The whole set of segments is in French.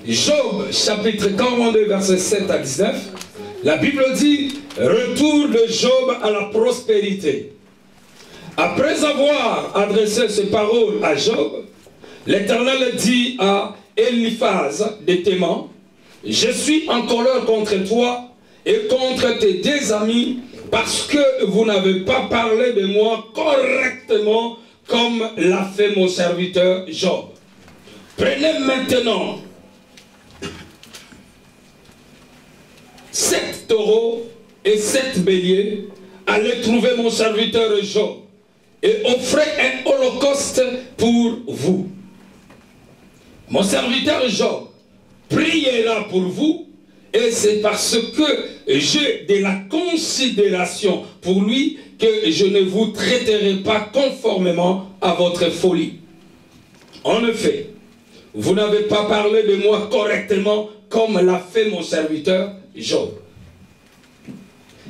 Job, chapitre 42, versets 7 à 19. La Bible dit, retour de Job à la prospérité. Après avoir adressé ces paroles à Job, l'Éternel dit à Eliphaz de Théman, je suis en colère contre toi et contre tes deux amis parce que vous n'avez pas parlé de moi correctement comme l'a fait mon serviteur Job. Prenez maintenant 7 taureaux et 7 béliers, allez trouver mon serviteur Job et offrez un holocauste pour vous. Mon serviteur Job priera pour vous et c'est parce que j'ai de la considération pour lui que je ne vous traiterai pas conformément à votre folie. En effet, vous n'avez pas parlé de moi correctement comme l'a fait mon serviteur Job.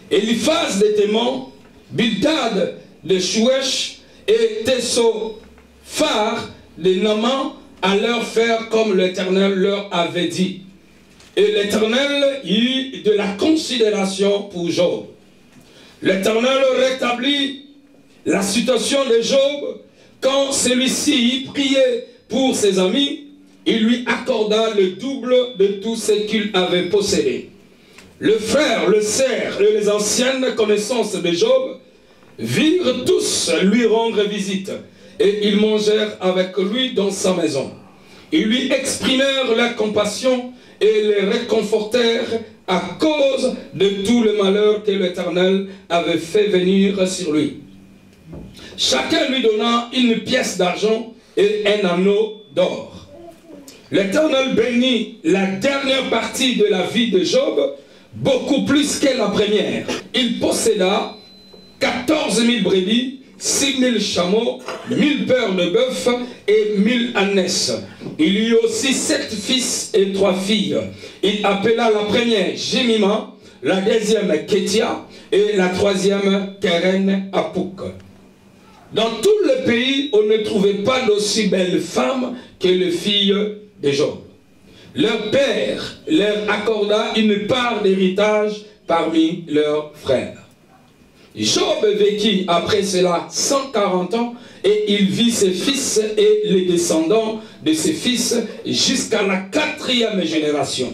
Eliphaz de Théman, Bildad de Chouesh et Tessophar de Naaman allèrent faire comme l'Éternel leur avait dit. Et l'Éternel eut de la considération pour Job. L'Éternel rétablit la situation de Job quand celui-ci priait pour ses amis. Il lui accorda le double de tout ce qu'il avait possédé. Le frère, le cerf et les anciennes connaissances de Job virent tous lui rendre visite et ils mangèrent avec lui dans sa maison. Ils lui exprimèrent leur compassion et les réconfortèrent à cause de tout le malheur que l'Éternel avait fait venir sur lui. Chacun lui donna une pièce d'argent et un anneau d'or. L'Éternel bénit la dernière partie de la vie de Job beaucoup plus que la première. Il posséda 14 000 brebis, 6 000 chameaux, 1000 paires de bœufs et 1000 ânesses. Il eut aussi 7 fils et 3 filles. Il appela la première Jemima, la deuxième Kétia et la troisième Keren Apuk. Dans tout le pays, on ne trouvait pas d'aussi belles femmes que les filles de Job. Leur père leur accorda une part d'héritage parmi leurs frères. Job vécut après cela 140 ans et il vit ses fils et les descendants de ses fils jusqu'à la 4e génération.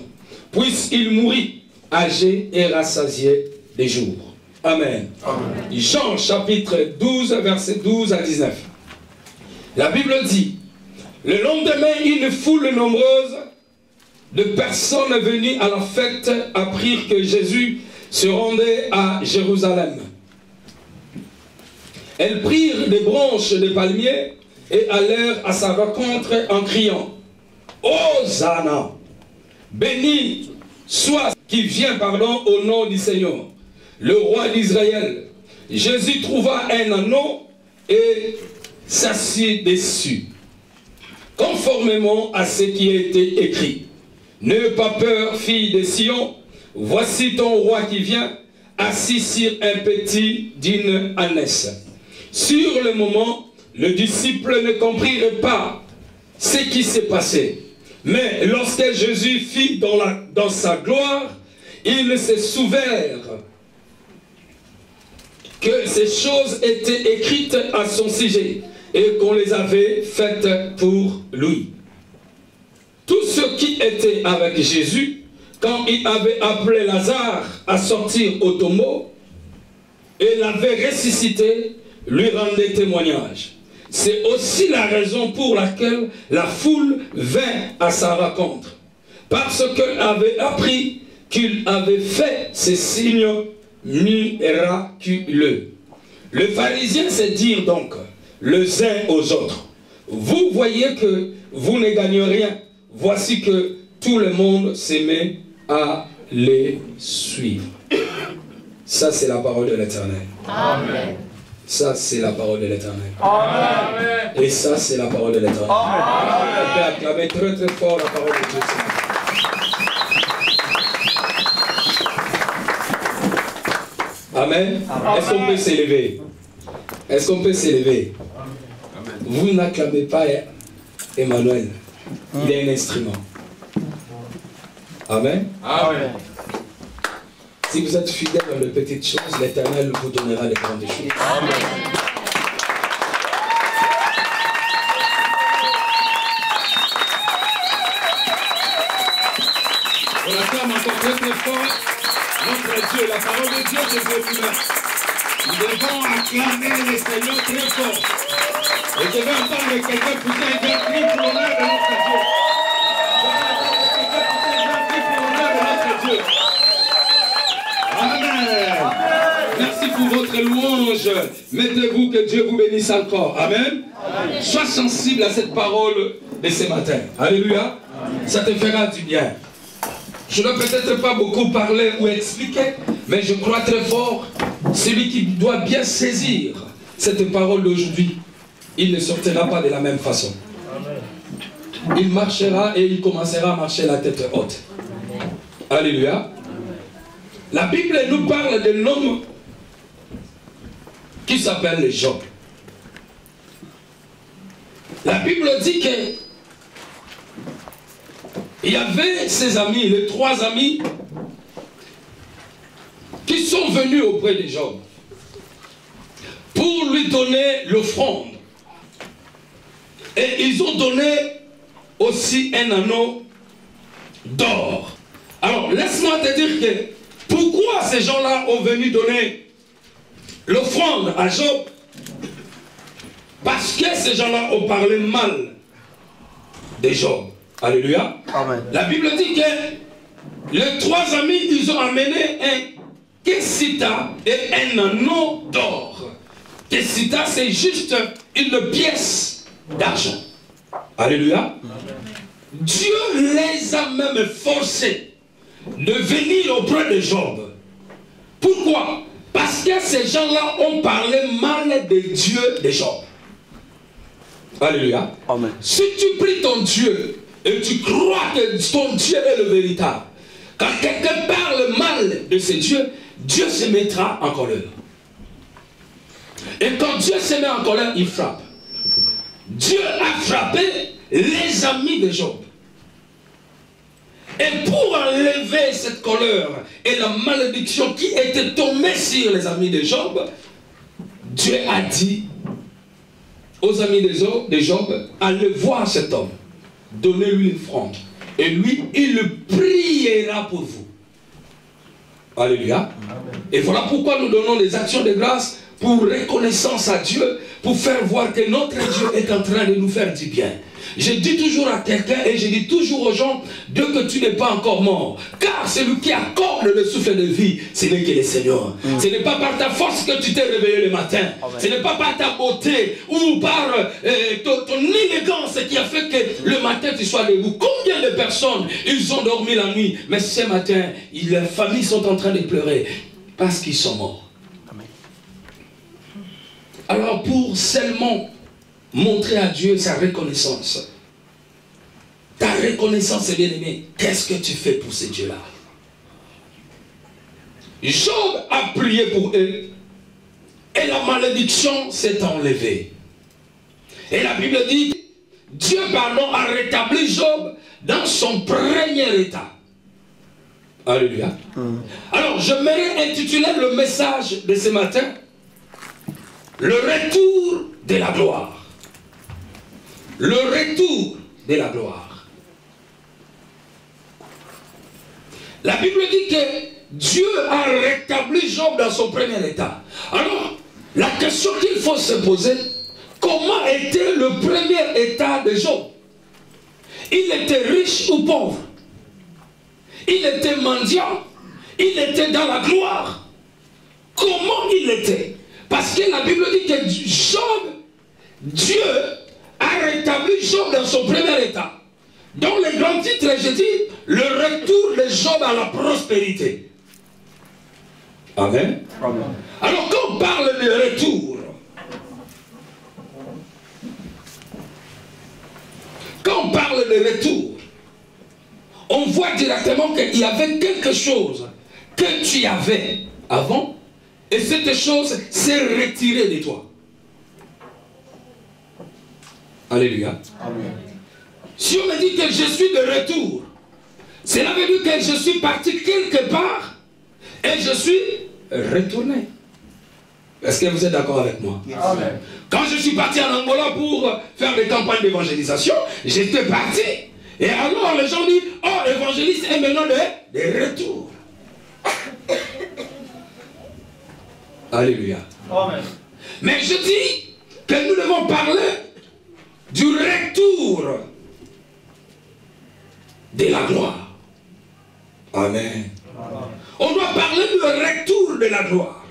Puisqu'il mourut âgé et rassasié des jours. Amen. Amen. Jean chapitre 12 verset 12 à 19. La Bible dit, le lendemain une foule nombreuse de personnes venues à la fête apprirent que Jésus se rendait à Jérusalem. Elles prirent des branches de palmiers et allèrent à sa rencontre en criant, Hosanna, béni soit qui vient au nom du Seigneur, le roi d'Israël. Jésus trouva un anneau et s'assit dessus, conformément à ce qui a été écrit. N'aie pas peur, fille de Sion, voici ton roi qui vient, assis sur un petit d'une ânesse. Sur le moment, le disciple ne comprit pas ce qui s'est passé. Mais lorsque Jésus fit dans sa gloire, ils se souvinrent que ces choses étaient écrites à son sujet et qu'on les avait faites pour lui. Tous ceux qui étaient avec Jésus, quand il avait appelé Lazare à sortir au tombeau et l'avait ressuscité, lui rendaient témoignage. C'est aussi la raison pour laquelle la foule vint à sa rencontre. Parce qu'elle avait appris qu'il avait fait ces signes miraculeux. Les pharisiens se dirent donc les uns aux autres, vous voyez que vous ne gagnez rien. Voici que tout le monde se met à les suivre. Ça, c'est la parole de l'Éternel. Amen. Ça, c'est la parole de l'Éternel. Amen. Et ça, c'est la parole de l'Éternel. On peut acclamer très très fort la parole de Dieu. Amen. Est-ce qu'on peut s'élever? Est-ce qu'on peut s'élever? Vous n'acclamez pas Emmanuel. Il est un instrument. Amen. Amen. Si vous êtes fidèle dans les petites choses, l'Éternel vous donnera les grandes choses. Amen. On acclame encore très très fort notre Dieu, la parole de Dieu de Dieu lui-même. Nous devons acclamer le Seigneur très fort. Et je vais entendre quelqu'un pousser un grand cri pour l'honneur de notre Dieu. Je vais entendre quelqu'un pousser un grand cri pour l'honneur de notre Dieu. Amen. Merci pour votre louange. Mettez-vous, que Dieu vous bénisse encore. Amen. Amen. Sois sensible à cette parole de ce matin. Alléluia. Amen. Ça te fera du bien. Je ne vais peut-être pas beaucoup parler ou expliquer, mais je crois très fort, celui qui doit bien saisir cette parole d'aujourd'hui, il ne sortira pas de la même façon. Amen. Il marchera et il commencera à marcher la tête haute. Amen. Alléluia. La Bible nous parle d'un homme qui s'appelle Job. La Bible dit que il y avait ses amis, les 3 amis, qui sont venus auprès de Job pour lui donner l'offrande. Et ils ont donné aussi un anneau d'or. Alors, laisse-moi te dire que pourquoi ces gens-là ont venu donner l'offrande à Job? Parce que ces gens-là ont parlé mal de Job. Alléluia. Amen. La Bible dit que les 3 amis, ils ont amené un kessita et un anneau d'or. Kessita, c'est juste une pièce d'argent. Alléluia. Amen. Dieu les a même forcés de venir auprès de Job. Pourquoi? Parce que ces gens-là ont parlé mal de Dieu de Job. Alléluia. Amen. Si tu pries ton Dieu et tu crois que ton Dieu est le véritable, quand quelqu'un parle mal de ce Dieu, Dieu se mettra en colère. Et quand Dieu se met en colère, il frappe. Dieu a frappé les amis de Job. Et pour enlever cette colère et la malédiction qui était tombée sur les amis de Job, Dieu a dit aux amis de Job, allez voir cet homme, donnez-lui une offrande. Et lui, il priera pour vous. Alléluia. Amen. Et voilà pourquoi nous donnons des actions de grâce pour reconnaissance à Dieu, pour faire voir que notre Dieu est en train de nous faire du bien. Je dis toujours à quelqu'un et je dis toujours aux gens, Dieu, que tu n'es pas encore mort. Car celui qui accorde le souffle de vie, ce n'est que le Seigneur. Ce n'est pas par ta force que tu t'es réveillé le matin. Amen. Ce n'est pas par ta beauté ou par ton élégance qui a fait que le matin tu sois debout. Combien de personnes, ils ont dormi la nuit, mais ce matin, leurs familles sont en train de pleurer parce qu'ils sont morts. Amen. Alors pour seulement montrer à Dieu sa reconnaissance. Ta reconnaissance, bien-aimé, qu'est-ce que tu fais pour ces dieux-là? Job a prié pour eux et la malédiction s'est enlevée. Et la Bible dit, Dieu, pardon, a rétabli Job dans son premier état. Alléluia. Alors, je m'aimerais intituler le message de ce matin, le retour de la gloire. Le retour de la gloire. La Bible dit que Dieu a rétabli Job dans son premier état. Alors, la question qu'il faut se poser, comment était le premier état de Job? Il était riche ou pauvre? Il était mendiant? Il était dans la gloire? Comment il était? Parce que la Bible dit que Job, Dieu a rétabli Job dans son premier état. Dans le grand titre, je dis, le retour de Job à la prospérité. Amen. Amen. Alors quand on parle de retour, quand on parle de retour, on voit directement qu'il y avait quelque chose que tu avais avant, et cette chose s'est retirée de toi. Alléluia. Amen. Si on me dit que je suis de retour, Cela veut dire que je suis parti quelque part et je suis retourné. Est-ce que vous êtes d'accord avec moi? Amen. Quand je suis parti en Angola pour faire des campagnes d'évangélisation, j'étais parti. Et alors les gens disent, oh, évangéliste est maintenant de retour. Alléluia. Amen. Mais je dis que nous devons parler du retour de la gloire. Amen. On doit parler du retour de la gloire.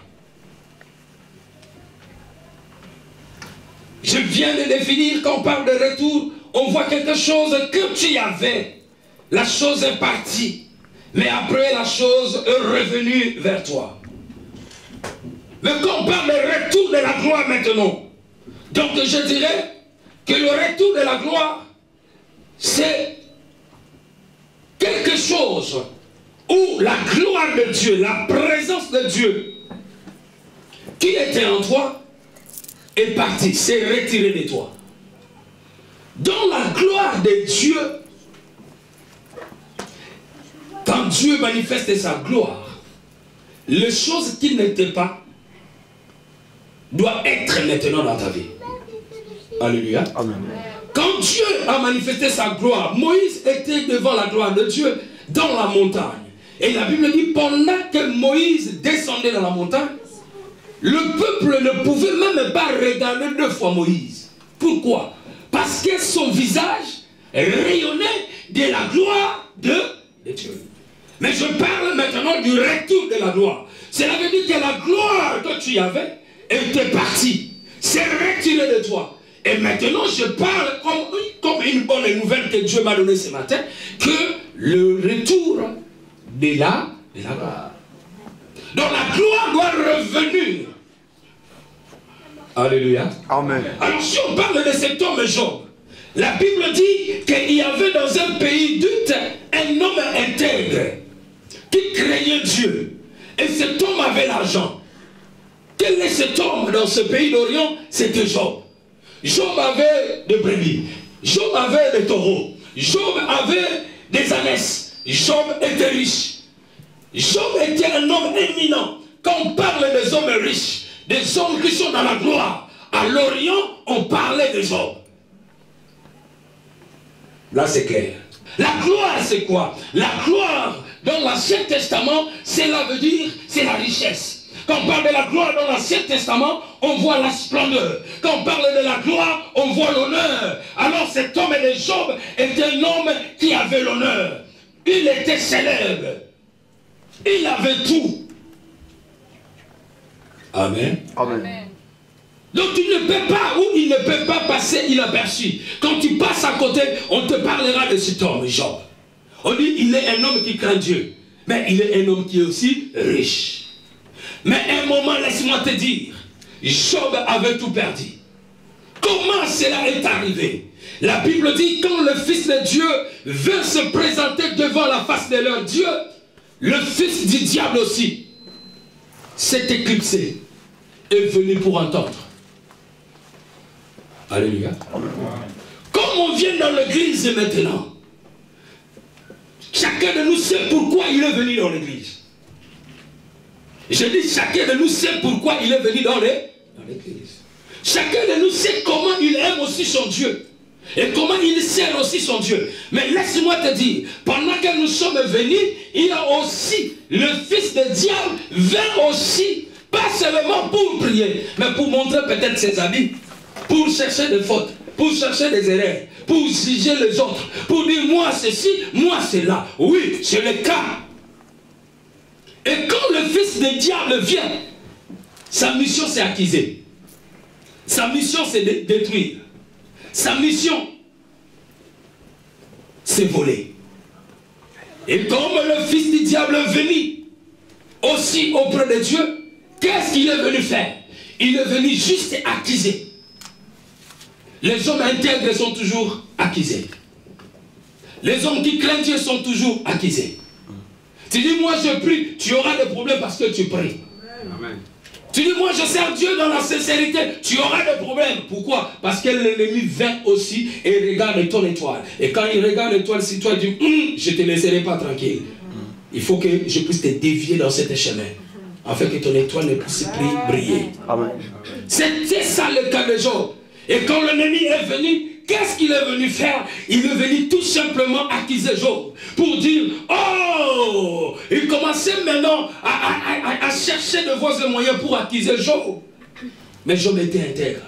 Je viens de définir, quand on parle de retour, on voit quelque chose que tu avais. La chose est partie. Mais après, la chose est revenue vers toi. Mais quand on parle de retour de la gloire maintenant, donc je dirais que le retour de la gloire, c'est quelque chose où la gloire de Dieu, la présence de Dieu qui était en toi est partie, s'est retirée de toi. Dans la gloire de Dieu, quand Dieu manifeste sa gloire, les choses qui n'étaient pas doivent être maintenant dans ta vie. Alléluia. Amen. Quand Dieu a manifesté sa gloire, Moïse était devant la gloire de Dieu dans la montagne. Et la Bible dit, pendant que Moïse descendait dans la montagne, le peuple ne pouvait même pas regarder 2 fois Moïse. Pourquoi? Parce que son visage rayonnait de la gloire de Dieu. Mais je parle maintenant du retour de la gloire. Cela veut dire que la gloire que tu avais était partie. C'est retiré de toi. Et maintenant, je parle comme une bonne nouvelle que Dieu m'a donnée ce matin, que le retour de la gloire. Donc la gloire doit revenir. Alléluia. Amen. Alors si on parle de cet homme Job, la Bible dit qu'il y avait dans un pays d'Ut un homme intègre qui craignait Dieu. Et cet homme avait l'argent. Quel est cet homme dans ce pays d'Orient? C'était Job. Job avait des brebis. Job avait des taureaux. Job avait des ânesses. Job était riche. Job était un homme éminent. Quand on parle des hommes riches, des hommes qui sont dans la gloire, à l'Orient, on parlait de Job. Là, c'est clair. La gloire, c'est quoi? La gloire, dans l'Ancien Testament, cela veut dire, c'est la richesse. Quand on parle de la gloire dans l'Ancien Testament, on voit la splendeur. Quand on parle de la gloire, on voit l'honneur. Alors cet homme de Job était un homme qui avait l'honneur. Il était célèbre. Il avait tout. Amen. Amen. Donc tu ne peux pas, ou il ne peut pas passer inaperçu. Quand tu passes à côté, on te parlera de cet homme, Job. On dit, il est un homme qui craint Dieu. Mais il est un homme qui est aussi riche. Mais un moment, laisse-moi te dire, Job avait tout perdu. Comment cela est arrivé? La Bible dit, quand le Fils de Dieu veut se présenter devant la face de leur Dieu, le fils du diable aussi s'est éclipsé, est venu pour entendre. Alléluia. Comme on vient dans l'église maintenant, chacun de nous sait pourquoi il est venu dans l'église. Je dis, chacun de nous sait pourquoi il est venu dans l'église. Chacun de nous sait comment il aime aussi son Dieu. Et comment il sert aussi son Dieu. Mais laisse-moi te dire, pendant que nous sommes venus, il y a aussi, le fils de diable vint aussi, pas seulement pour prier, mais pour montrer peut-être ses amis, pour chercher des fautes, pour chercher des erreurs, pour juger les autres, pour dire moi ceci, moi cela. Oui, c'est le cas. Et quand le fils de diable vient, sa mission c'est acquiser. Sa mission c'est de détruire. Sa mission c'est voler. Et comme le fils du diable est venu aussi auprès de Dieu, qu'est-ce qu'il est venu faire? Il est venu juste acquiser. Les hommes intègres sont toujours accusés. Les hommes qui craignent Dieu sont toujours accusés. Tu dis, moi je prie, tu auras des problèmes parce que tu pries. Amen. Tu dis, moi je sers Dieu dans la sincérité, tu auras des problèmes. Pourquoi? Parce que l'ennemi vient aussi et regarde ton étoile. Et quand il regarde l'étoile, si toi tu dis, je ne te laisserai pas tranquille. Il faut que je puisse te dévier dans cet chemin, afin que ton étoile ne puisse plus briller. C'était ça le cas de Job. Et quand l'ennemi est venu, qu'est-ce qu'il est venu faire? Il est venu tout simplement accuser Job. Pour dire, oh, il commençait maintenant à chercher de voies et moyens pour accuser Job. Mais Job était intègre.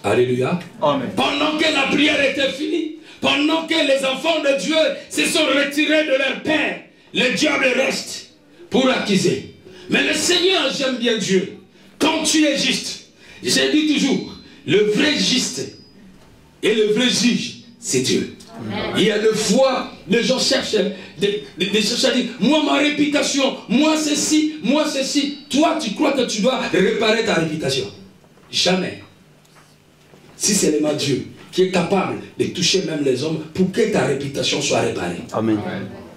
Alléluia. Amen. Pendant que la prière était finie, pendant que les enfants de Dieu se sont retirés de leur père, le diable reste pour accuser. Mais le Seigneur, j'aime bien Dieu. Quand tu es juste, j'ai dit toujours, le vrai juste et le vrai juge, c'est Dieu. Amen. Il y a des fois, les gens cherchent à dire, moi ma réputation, moi ceci, moi ceci. Toi, tu crois que tu dois réparer ta réputation? Jamais. Si c'est seulement Dieu qui est capable de toucher même les hommes pour que ta réputation soit réparée. Amen.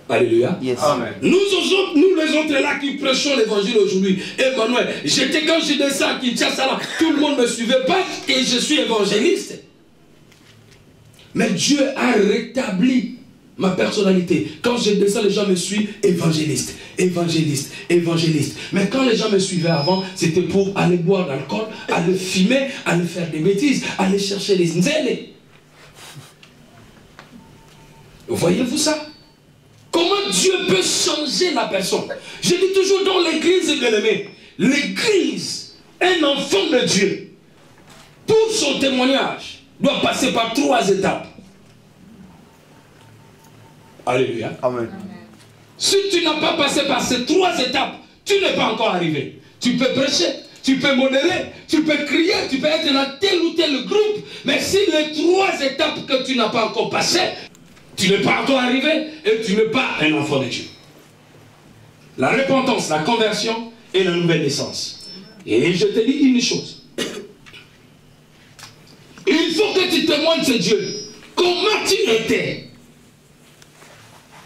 Alléluia. Yes. Amen. Nous les autres là qui prêchons l'évangile aujourd'hui, Emmanuel, quand je descends à Kinshasa, tout le monde ne me suivait pas et je suis évangéliste. Mais Dieu a rétabli ma personnalité. Quand je descends, les gens me suivent, évangéliste, évangéliste, évangéliste. Mais quand les gens me suivaient avant, c'était pour aller boire d'alcool, aller fumer, aller faire des bêtises, aller chercher les nzélés. Voyez-vous ça? Comment Dieu peut changer la personne? Je dis toujours dans l'église, bien-aimé, l'église, un enfant de Dieu, pour son témoignage, doit passer par 3 étapes. Alléluia. Amen. Si tu n'as pas passé par ces 3 étapes, tu n'es pas encore arrivé. Tu peux prêcher, tu peux modérer, tu peux crier, tu peux être dans tel ou tel groupe. Mais si les 3 étapes que tu n'as pas encore passées, tu n'es pas encore arrivé et tu n'es pas un enfant de Dieu. La repentance, la conversion et la nouvelle naissance. Et je te dis une chose. Il faut que tu témoignes de Dieu. Comment tu étais?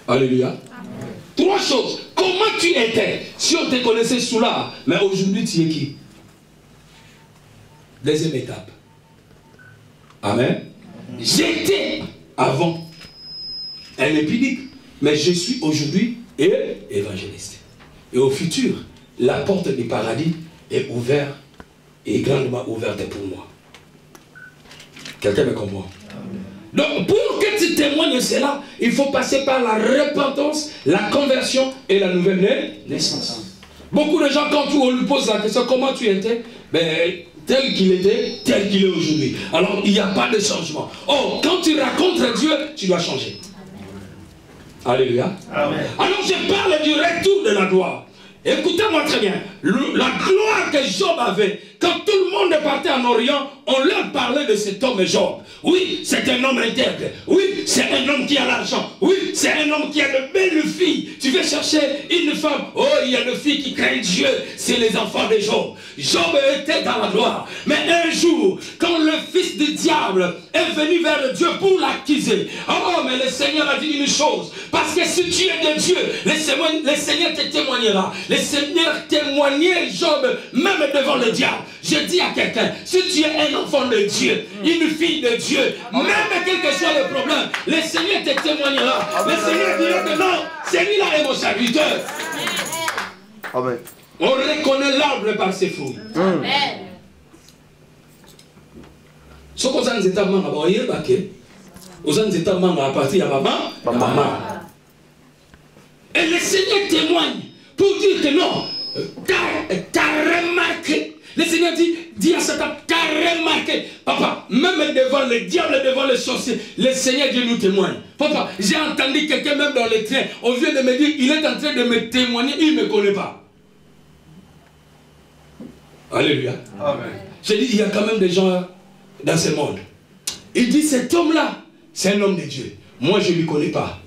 Alléluia. Amen. 3 choses. Comment tu étais? Si on te connaissait sous là, mais aujourd'hui tu es qui? Deuxième étape. Amen. J'étais avant un épidique, mais je suis aujourd'hui évangéliste. Et au futur, la porte du paradis est ouverte et grandement ouverte pour moi. Quelqu'un me comprend? Donc, pour que tu témoignes cela, il faut passer par la repentance, la conversion et la nouvelle naissance. Beaucoup de gens, quand on lui pose la question, comment tu étais? Ben, tel qu'il était, tel qu'il est aujourd'hui. Alors, il n'y a pas de changement. Oh, quand tu rencontres Dieu, tu dois changer. Alléluia. Amen. Alors, je parle du retour de la gloire. Écoutez-moi très bien. La gloire que Job avait, quand tout le monde partait en Orient, on leur parlait de cet homme Job. Oui, c'est un homme intègre. Oui, c'est un homme qui a l'argent. Oui, c'est un homme qui a de belles filles. Tu veux chercher une femme. Oh, il y a une fille qui craint Dieu. C'est les enfants de Job. Job était dans la gloire. Mais un jour, quand le fils du diable est venu vers Dieu pour l'accuser, oh, mais le Seigneur a dit une chose. Parce que si tu es de Dieu, le Seigneur te témoignera. Le Seigneur témoignait Job même devant le diable. Je dis à quelqu'un, si tu es un enfant de Dieu, une fille de Dieu, même quel que soit le problème, le Seigneur te témoignera. Le Seigneur dira que non, celui-là est mon serviteur. Amen. On reconnaît l'arbre par ses fruits. Amen. Ce qu'on a dit, c'est à partir de maman. Et le Seigneur témoigne pour dire que non, t'as remarqué. Le Seigneur dit à Satan, t'as remarqué. Papa, même devant le diable, devant le sorcier, le Seigneur Dieu nous témoigne. Papa, j'ai entendu quelqu'un même dans le train, on vient de me dire, il est en train de me témoigner, il ne me connaît pas. Alléluia. Amen. J'ai dit, il y a quand même des gens dans ce monde. Il dit, cet homme-là, c'est un homme de Dieu. Moi, je ne lui connais pas.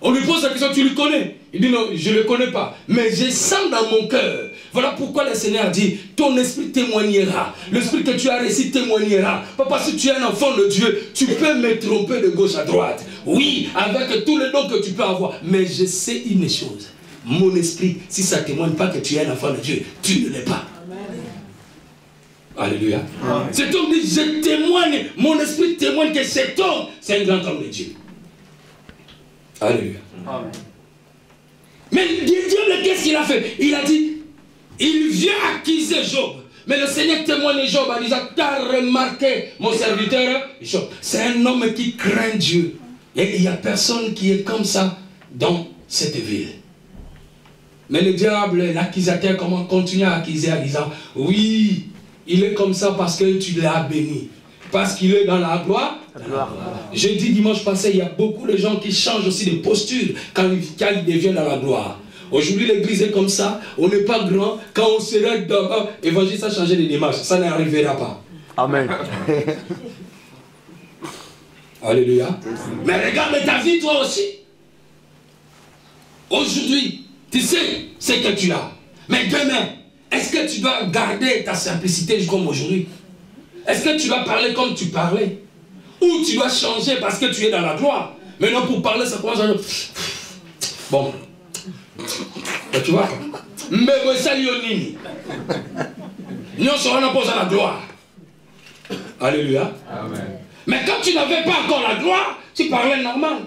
On lui pose la question, tu le connais? Il dit non, je ne le connais pas. Mais je sens dans mon cœur. Voilà pourquoi le Seigneur dit, ton esprit témoignera. L'esprit que tu as reçu témoignera. Papa, si tu es un enfant de Dieu, tu peux me tromper de gauche à droite. Oui, avec tous les dons que tu peux avoir. Mais je sais une chose. mon esprit, si ça ne témoigne pas que tu es un enfant de Dieu, tu ne l'es pas. Alléluia. Cet homme dit, je témoigne, mon esprit témoigne que cet homme, c'est un grand homme de Dieu. Alléluia. Amen. Mais Dieu, qu'est-ce qu'il a fait? Il a dit, il vient accuser Job. Mais le Seigneur témoigne Job en disant, tu as remarqué mon serviteur Job. C'est un homme qui craint Dieu. Et il n'y a personne qui est comme ça dans cette ville. Mais le diable, l'accusateur, continue à accuser en disant, oui, il est comme ça parce que tu l'as béni. Parce qu'il est dans la gloire. J'ai dit dimanche passé, il y a beaucoup de gens qui changent aussi de posture quand ils deviennent dans la gloire. Aujourd'hui, l'église est comme ça, on n'est pas grand. Quand on sera dans l'évangile, ça a changé de démarche. Ça n'arrivera pas. Amen. Alléluia. Mais regarde ta vie, toi aussi. Aujourd'hui, tu sais ce que tu as. Mais demain, est-ce que tu dois garder ta simplicité comme aujourd'hui? Est-ce que tu dois parler comme tu parlais? Ou tu dois changer parce que tu es dans la gloire? Maintenant, pour parler, ça commence à... Bon. Tu vois? Mais ça, Lionini. Nous serons posé la gloire. Alléluia. Amen. Mais quand tu n'avais pas encore la gloire, tu parlais normal.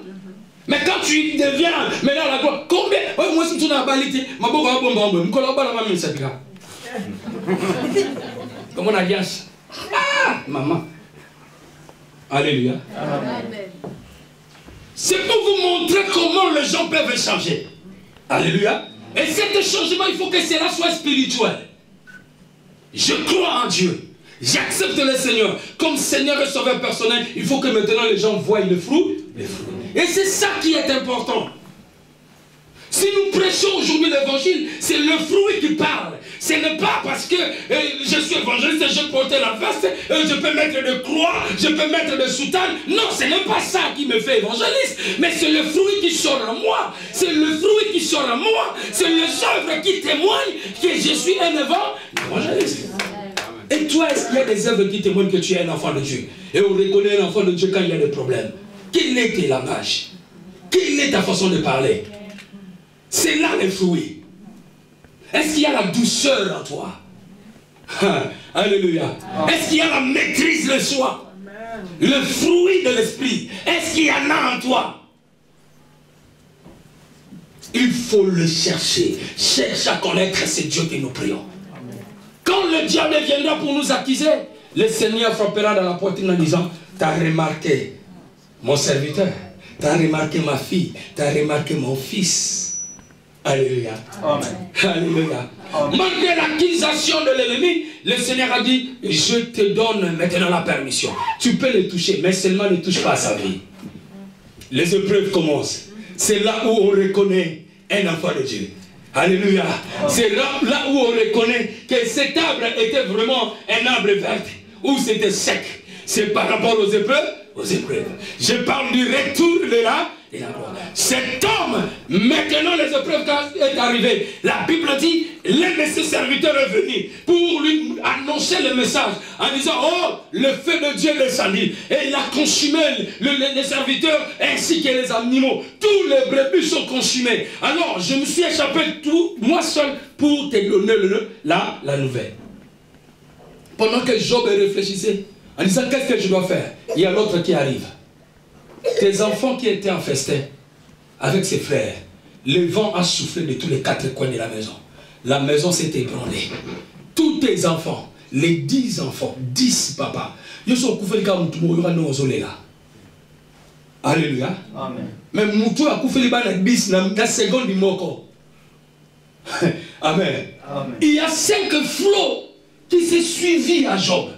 Mais quand tu deviens maintenant la gloire, combien? Moi, si tu n'as pas l'été, ma boue va bomber, je collabore la main, ça dira. Comment on a dit ça? Ah, maman. Alléluia. Amen. C'est pour vous montrer comment les gens peuvent changer. Alléluia. Et cet changement, il faut que cela soit spirituel. Je crois en Dieu. J'accepte le Seigneur. Comme Seigneur et Sauveur personnel, il faut que maintenant les gens voient le fruit. Et c'est ça qui est important. Si nous prêchons aujourd'hui l'évangile, c'est le fruit qui parle. Ce n'est pas parce que je suis évangéliste et je porte la veste, je peux mettre de croix, je peux mettre de soutane. Non, ce n'est pas ça qui me fait évangéliste. Mais c'est le fruit qui sort en moi. C'est le fruit qui sort en moi. C'est les œuvres qui témoignent que je suis un évangéliste. Et toi, est-ce qu'il y a des œuvres qui témoignent que tu es un enfant de Dieu? Et on reconnaît un enfant de Dieu quand il y a des problèmes. Quel est tes langages? Quelle est ta façon de parler? C'est là les fruits. Est-ce qu'il y a la douceur en toi? Alléluia. Est-ce qu'il y a la maîtrise de soi? Le fruit de l'esprit. Est-ce qu'il y en a en toi? Il faut le chercher. Cherche à connaître, c'est Dieu que nous prions. Quand le diable viendra pour nous accuser, le Seigneur frappera dans la poitrine en disant, tu as remarqué mon serviteur, tu as remarqué ma fille, tu as remarqué mon fils. Alléluia. Amen. Alléluia. Malgré l'accusation de l'ennemi, le Seigneur a dit, je te donne maintenant la permission. Tu peux le toucher, mais seulement ne touche pas à sa vie. Les épreuves commencent. C'est là où on reconnaît un enfant de Dieu. Alléluia. C'est là où on reconnaît que cet arbre était vraiment un arbre vert, ou c'était sec. C'est par rapport aux épreuves. Je parle du retour de la gloire. Cet homme, maintenant les épreuves sont arrivées. La Bible dit, l'un de ses serviteurs est venu pour lui annoncer le message en disant, oh, le feu de Dieu descendit. Et il a consumé les serviteurs ainsi que les animaux. Tous les brebis sont consumés. Alors, je me suis échappé moi seul pour te donner la nouvelle. Pendant que Job réfléchissait, en disant, qu'est-ce que je dois faire? Il y a l'autre qui arrive. Tes enfants qui étaient en festin avec ses frères, le vent a soufflé de tous les quatre coins de la maison. La maison s'est ébranlée. Tous tes enfants, les 10 enfants, 10 papas, ils sont couverts comme tout le monde. Alléluia. Amen. Mais Moutou a couvert les 10 dans la seconde du moko. Amen. Amen. Il y a 5 flots qui s'est suivi à Job.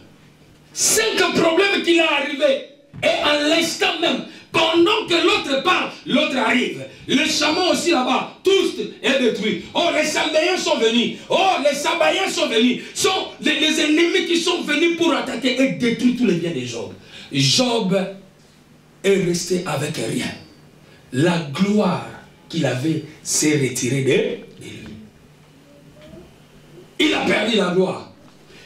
5 problèmes qu'il a arrivés. Et à l'instant même, pendant que l'autre parle, l'autre arrive. Le chameau aussi là-bas, tous est détruit. Oh, les Chaldéens sont venus. Oh, les Sabaïens sont venus. Sont les ennemis qui sont venus pour attaquer et détruire tous les biens de Job. Job est resté avec rien. La gloire qu'il avait s'est retirée de lui. Il a perdu la gloire.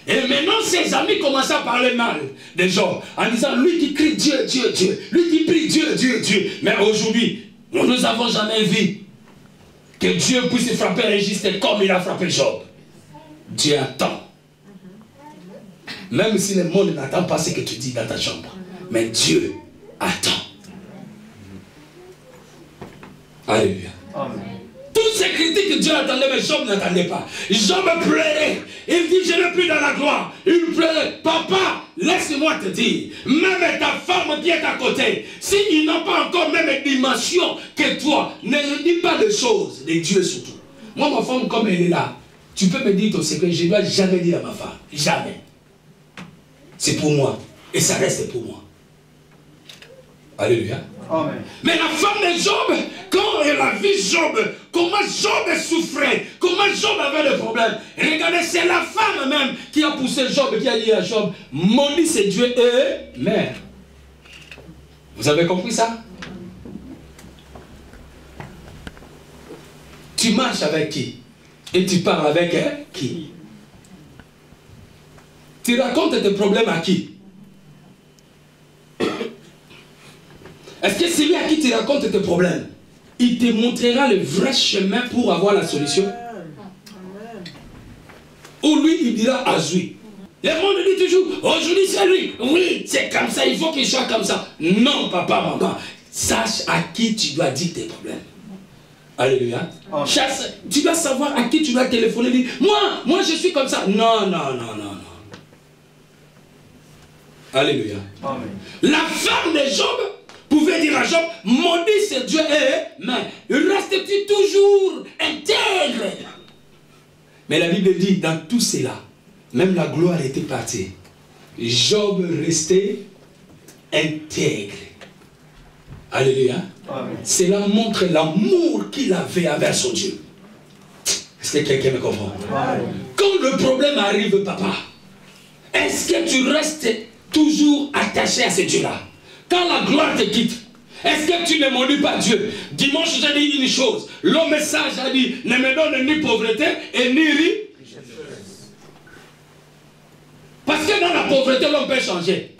Et maintenant, ses amis commencent à parler mal de Job, en disant, lui qui crie Dieu, Dieu, Dieu, lui qui prie Dieu, Dieu, Dieu. Mais aujourd'hui, nous n'avons jamais vu que Dieu puisse frapper l'injuste comme il a frappé Job. Dieu attend. Même si le monde n'attend pas ce que tu dis dans ta chambre. Mais Dieu attend. Alléluia. Amen. Toutes ces critiques que Dieu attendait, mais Job n'attendait pas. Job pleurait. Il dit, je ne plus dans la gloire. Il pleurait. Papa, laisse-moi te dire, même ta femme qui est à côté, s'ils n'ont pas encore même dimension que toi, ne dis pas de choses, de Dieu surtout. Moi, ma femme, comme elle est là, tu peux me dire ton secret, je ne dois jamais dire à ma femme. Jamais. C'est pour moi. Et ça reste pour moi. Alléluia. Amen. Mais la femme de Job, quand elle a vu Job, comment Job souffrait, comment Job avait des problèmes. Regardez, c'est la femme même qui a poussé Job, qui a dit à Job, maudit c'est Dieu et mère. Vous avez compris ça? Tu marches avec qui? Et tu parles avec qui? Tu racontes tes problèmes à qui? Est-ce que celui à qui tu racontes tes problèmes, il te montrera le vrai chemin pour avoir la solution? Ou lui, il dira à lui. Le monde dit toujours, aujourd'hui c'est lui. Oui, c'est comme ça, il faut qu'il soit comme ça. Non, papa, maman, sache à qui tu dois dire tes problèmes. Alléluia. Chasse, tu dois savoir à qui tu dois téléphoner. Dire, moi je suis comme ça. Non, non, non, non, non. Alléluia. Amen. La femme de Job pouvait dire à Job, maudit c'est Dieu mais restes-tu toujours intègre? Mais la Bible dit, dans tout cela, même la gloire était partie. Job restait intègre. Alléluia. Amen. Cela montre l'amour qu'il avait envers son Dieu. Est-ce que quelqu'un me comprend? Amen. Quand le problème arrive, papa, est-ce que tu restes toujours attaché à ce Dieu-là? Quand la gloire te quitte, est-ce que tu ne maudis pas Dieu? Dimanche, j'ai dit une chose. Le message a dit, ne me donne ni pauvreté et ni richesse. Parce que dans la pauvreté, l'homme peut changer.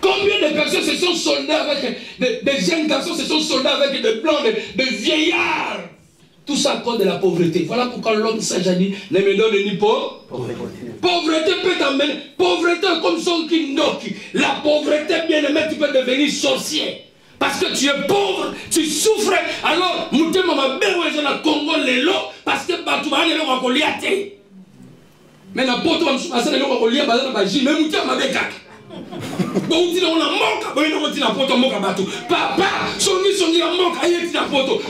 Combien de personnes se sont soldées avec des jeunes garçons, se sont soldés avec des blancs, des vieillards? Tout ça à cause de la pauvreté. Voilà pourquoi l'homme sage a dit, ne me donne ni pauvreté. Pauvreté peut t'amener. Pauvreté comme son kindoki. La pauvreté, bien aimé, tu peux devenir sorcier. Parce que tu es pauvre, tu souffres. Alors, mouté mama bewe je na Congo lelo parce que batu ba lelo ko liate. Mais na poto ba msuba lelo ko liate ba na ba ji, mais mouté mama bekaka. Bon, on a moka, bon, on a poto moka batu. Papa, songi la moka, yeti na poto.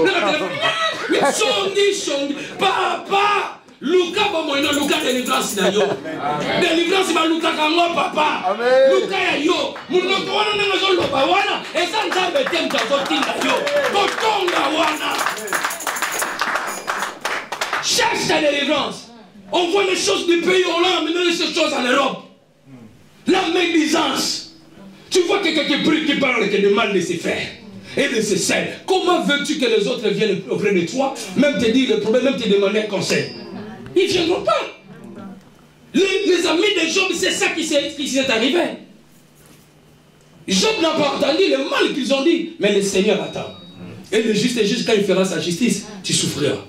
Mais songi, papa. Luka bomoino, Luka délivrance na yo. Délivrance ba Luka kango papa. Luka ya yo. Munoko wana na zo loba wana. Esa nzambe temta zo tinda yo. Kotonga wana. Cherche ta délivrance. On voit les choses du pays, on a amené ces choses en Europe. La médisance. Tu vois quelqu'un qui prie, qui parle que de mal de ses frères et de ses sœurs. Comment veux-tu que les autres viennent auprès de toi, même te dire le problème, même te demander un conseil? Ils ne viendront pas. Les amis de Job, c'est ça qui s'est arrivé. Job n'a pas entendu le mal qu'ils ont dit, mais le Seigneur attend. Et le juste est juste, quand il fera sa justice, tu souffriras.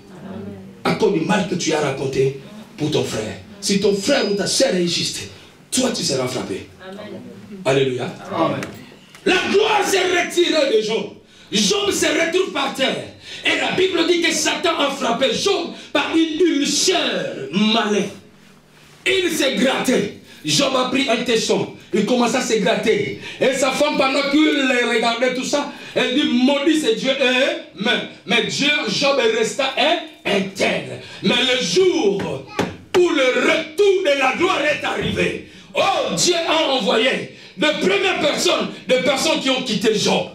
À cause du mal que tu as raconté pour ton frère. Si ton frère ou ta sœur est juste, toi tu seras frappé. Amen. Alléluia. Amen. La gloire s'est retirée de Job. Job se retrouve par terre. Et la Bible dit que Satan a frappé Job par une ulcère malin. Il s'est gratté. Job a pris un tesson. Il commence à se gratter. Et sa femme, pendant qu'il regardait tout ça, elle dit, maudit c'est Dieu. Mais Dieu, Job resta intègre. Mais le jour où le retour de la gloire est arrivé, oh, Dieu a envoyé de premières personnes, des personnes qui ont quitté Job.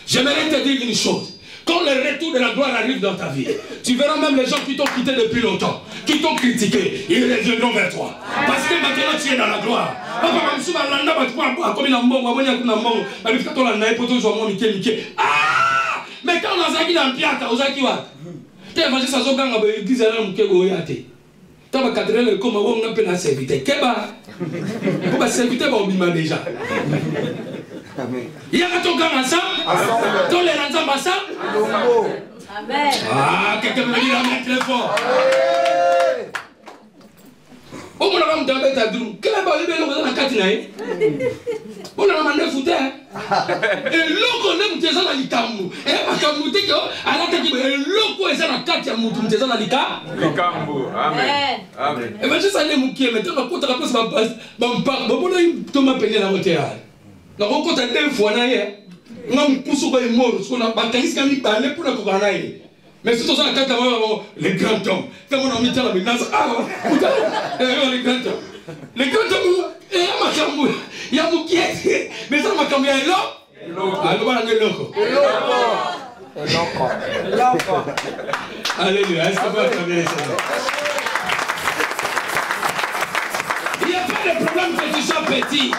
J'aimerais te dire une chose. Quand le retour de la gloire arrive dans ta vie, tu verras même les gens qui t'ont quitté depuis longtemps, qui t'ont critiqué, ils reviendront vers toi. Parce que maintenant tu es dans la gloire. Ah! Mais quand on a zaki dans piata, on a zaki wa. Tu es ça zo ganga be gizana mukego yate. Taba kadrele comme on a peine à servir. Keba. Pour servir ba obima déjà. Il y a ton gars ça, ton les ranzamba ça. Amen. Ah, quelqu'un me dit amen très fort. On m'a demandé à mettre à Doum. Quel est le la Katina? On a demandé à foutre. Et l'autre, on aime Tezana Likamou. Et à Kamouté, à la tête, l'autre, ils ont la Katia Moutou, Tezana Likamou. Amen. Amen. Et bien, je sais que je maintenant, je compte la place, je vais me payer la hauteur. Je compte deux fois, je vais me mort, parce qu'on a pas de pour la couronne. Mais surtout ça, quand les grands hommes, quand on a mis la ménage, les grands hommes. Les grands hommes, il y a mon qui est, mais ça m'a cambié là. Alors, on est loco. Alléluia, est-ce qu'on peut cambier ça? Il n'y a pas de problème que tu sois petit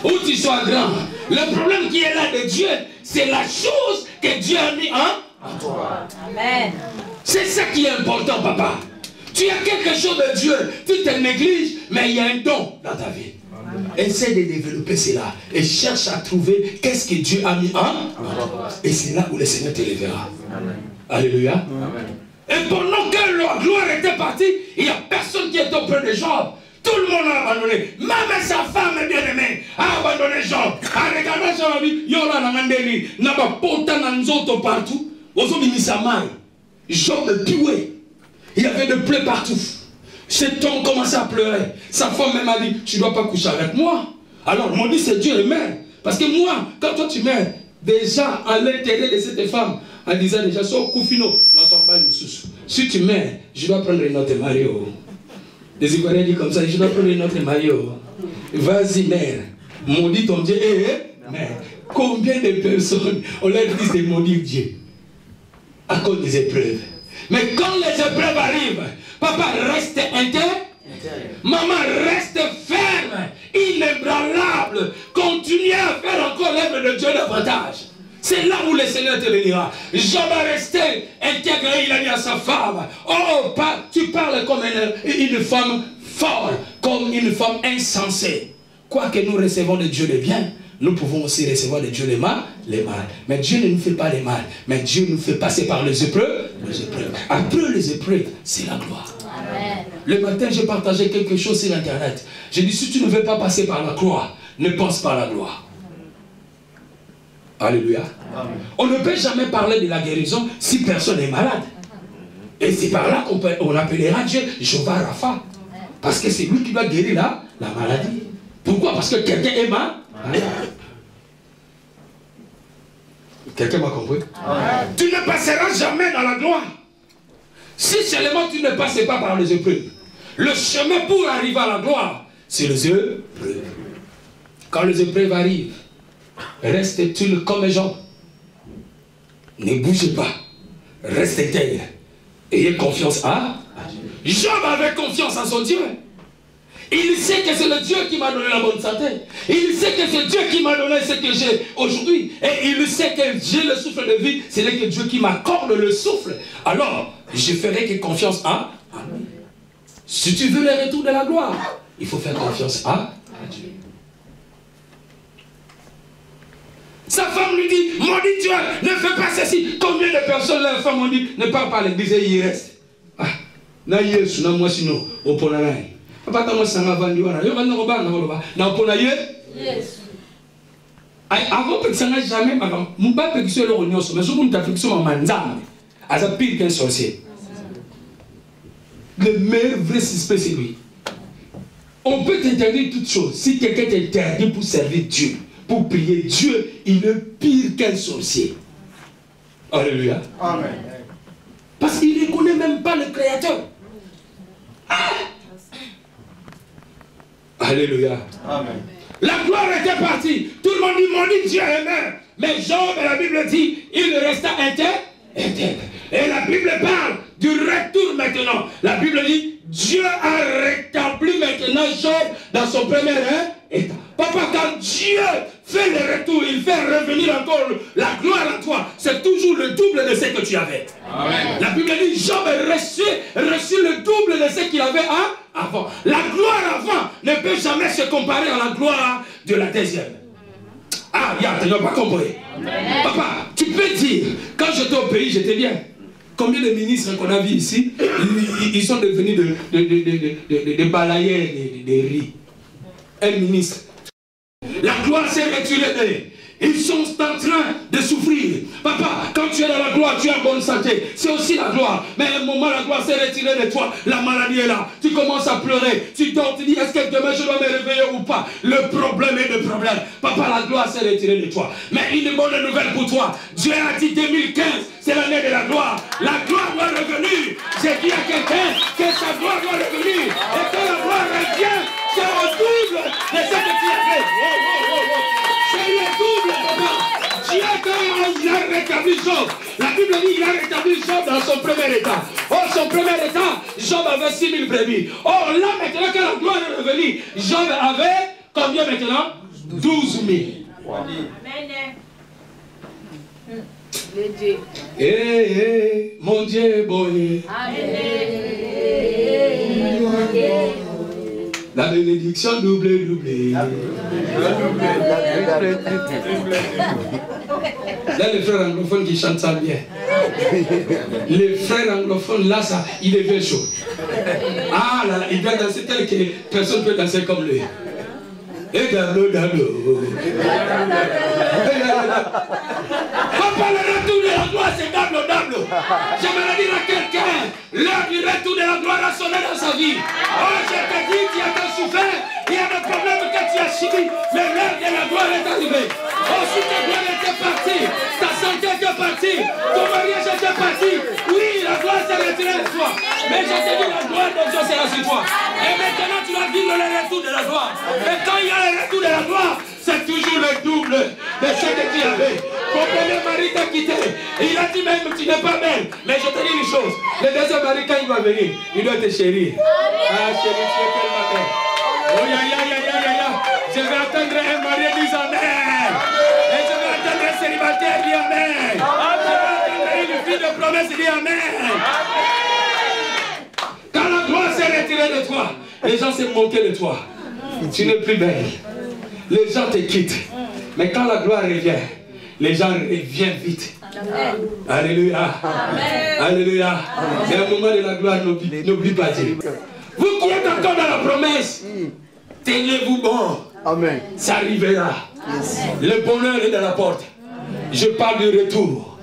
ou tu sois grand. Le problème qui est là de Dieu, c'est la chose que Dieu a mis en toi. Amen. C'est ça qui est important, papa. Tu as quelque chose de Dieu, tu te négliges, mais il y a un don dans ta vie. Amen. Essaie de développer cela et cherche à trouver qu'est-ce que Dieu a mis en toi. Et c'est là où le Seigneur te lèvera. Amen. Alléluia. Amen. Et pendant que la gloire était partie, il n'y a personne qui est auprès de Job. Tout le monde a abandonné. Même sa femme bien-aimée a abandonné Job. En regardant Job, il y a un mandeli, il y a un potin partout. Job me tuait. Il y avait des plaies partout. Cet homme commençait à pleurer. Sa femme même a dit, tu ne dois pas coucher avec moi. Alors, on dit, c'est Dieu le mère. Parce que moi, quand toi tu meurs, déjà à l'intérieur de cette femme, elle disait déjà, si tu meurs, je dois prendre une autre mari. Les Ivoiriens disent comme ça, je dois prendre une autre mari. Vas-y, mère. Maudit ton Dieu. Mère. Combien de personnes on leur dit de maudire Dieu à cause des épreuves? Mais quand les épreuves arrivent, papa reste interne, maman reste ferme, inébranlable, continue à faire encore l'œuvre de Dieu davantage. C'est là où le Seigneur te bénira. Job a resté intégré, il a dit à sa femme, oh, tu parles comme une femme forte, comme une femme insensée. Quoi que nous recevons de Dieu le bien, nous pouvons aussi recevoir de Dieu les mal. Mais Dieu ne nous fait pas les mal. Mais Dieu nous fait passer par les épreuves. Après les épreuves, c'est la gloire. Amen. Le matin, j'ai partagé quelque chose sur Internet. J'ai dit, si tu ne veux pas passer par la croix, ne pense pas à la gloire. Alléluia. Amen. On ne peut jamais parler de la guérison si personne n'est malade. Et c'est par là qu'on appellera Dieu Jéhovah Rapha. Parce que c'est lui qui doit guérir la maladie. Pourquoi? Parce que quelqu'un est malade. Quelqu'un m'a compris? Amen. Tu ne passeras jamais dans la gloire si seulement tu ne passes pas par les épreuves. Le chemin pour arriver à la gloire, c'est les épreuves. Quand les épreuves arrivent, reste-t-il comme Job? Ne bougez pas. Restez intègre. Ayez confiance à Dieu. Job avait confiance en son Dieu. Il sait que c'est le Dieu qui m'a donné la bonne santé. Il sait que c'est Dieu qui m'a donné ce que j'ai aujourd'hui. Et il sait que j'ai le souffle de vie. C'est que Dieu qui m'accorde le souffle. Alors, je ferai que confiance à lui. Si tu veux le retour de la gloire, il faut faire confiance à Dieu. Sa femme lui dit, maudit Dieu, ne fais pas ceci. Combien de personnes, leurs femmes ont dit, ne parle pas à l'église et il reste. Ah, na yesu na moi sinon, au ponanaï. Papa, comment ça m'a vendu? Avant que ça n'a jamais, mon papa peut que ce soit le mais surtout une affliction en manzane. À ça pire qu'un sorcier. Le meilleur vrai suspect, c'est lui. On peut t'interdire toutes choses. Si quelqu'un t'interdit pour servir Dieu, pour prier Dieu, il est pire qu'un sorcier. Alléluia. Amen. Parce qu'il ne connaît même pas le Créateur. Ah! Alléluia. Amen. La gloire était partie. Tout le monde dit, maudit Dieu est mort. Mais Job, la Bible dit, il resta intègre. Et la Bible parle du retour maintenant. La Bible dit, Dieu a rétabli maintenant Job dans son premier état. Papa, quand Dieu fait le retour, il fait revenir encore la gloire à toi. C'est toujours le double de ce que tu avais. Amen. La Bible dit, Job a reçu le double de ce qu'il avait avant. La gloire avant ne peut jamais se comparer à la gloire de la deuxième. Ah, tu n'as pas compris. Amen. Papa, tu peux dire, quand j'étais au pays, j'étais bien. Combien de ministres qu'on a vus ici, ils sont devenus des balayeurs des riz. Un ministre. La gloire s'est retirée. Ils sont en train de souffrir. Papa, quand tu es dans la gloire, tu es en bonne santé. C'est aussi la gloire. Mais à un moment, la gloire s'est retirée de toi. La maladie est là. Tu commences à pleurer. Tu dors, tu dis, est-ce que demain je dois me réveiller ou pas? Le problème est le problème. Papa, la gloire s'est retirée de toi. Mais une bonne nouvelle pour toi. Dieu a dit 2015, c'est l'année de la gloire. La gloire doit revenir. J'ai dit à quelqu'un que sa gloire doit revenir. Et quand la gloire revient, c'est au double de ce que tu as fait. C'est le double, papa. Dieu, quand il a rétabli Job, la Bible dit qu'il a rétabli Job dans son premier état. Or, son premier état, Job avait 6000 brebis. Or, là, maintenant, quand la gloire est revenue, Job avait combien maintenant? 12 000. Wow. Amen. Eh, mon Dieu est bon. La bénédiction doublée. Là, les frères anglophones qui chantent ça bien. Les frères anglophones, là, ça, il est bien chaud. Ah là là, il vient danser tel que personne ne peut danser comme lui. Et dans l'eau. Papa, le retour de la gloire, c'est dable. J'aimerais dire à quelqu'un, l'heure du retour de la gloire a sonné dans sa vie. Oh, je te dis, tu as souffert, il y a des problèmes que tu as subis, mais l'heure de la gloire est arrivée. Oh, si ta gloire était partie, ta santé était partie, ton mariage était parti, oui, la gloire s'est retirée de toi. Mais je te dis, la gloire de Dieu sera sur toi. Et maintenant, tu vas vivre le retour de la gloire. Et quand il y a le retour de la gloire, c'est toujours le double de ce que tu avais. Ton premier mari t'a quitté. Il a dit même tu n'es pas belle. Mais je te dis une chose. Le deuxième mari, quand il va venir, il doit te chérir. Ah chérie, tu es tellement belle. Oh ya. Je vais attendre un mari dis amen. Et je vais attendre un célibataire dis amen. Je vais attendre une fille de promesse dis amen. Quand la gloire s'est retirée de toi, les gens s'est moqués de toi. Tu n'es plus belle. Les gens te quittent. Mais quand la gloire revient, les gens reviennent vite. Amen. Alléluia. Amen. Alléluia. C'est un moment de la gloire, n'oublie pas Dieu. Vous qui êtes encore dans la promesse, tenez-vous bon. Amen. Ça arrivera. Yes. Le bonheur est dans la porte. Je parle du retour.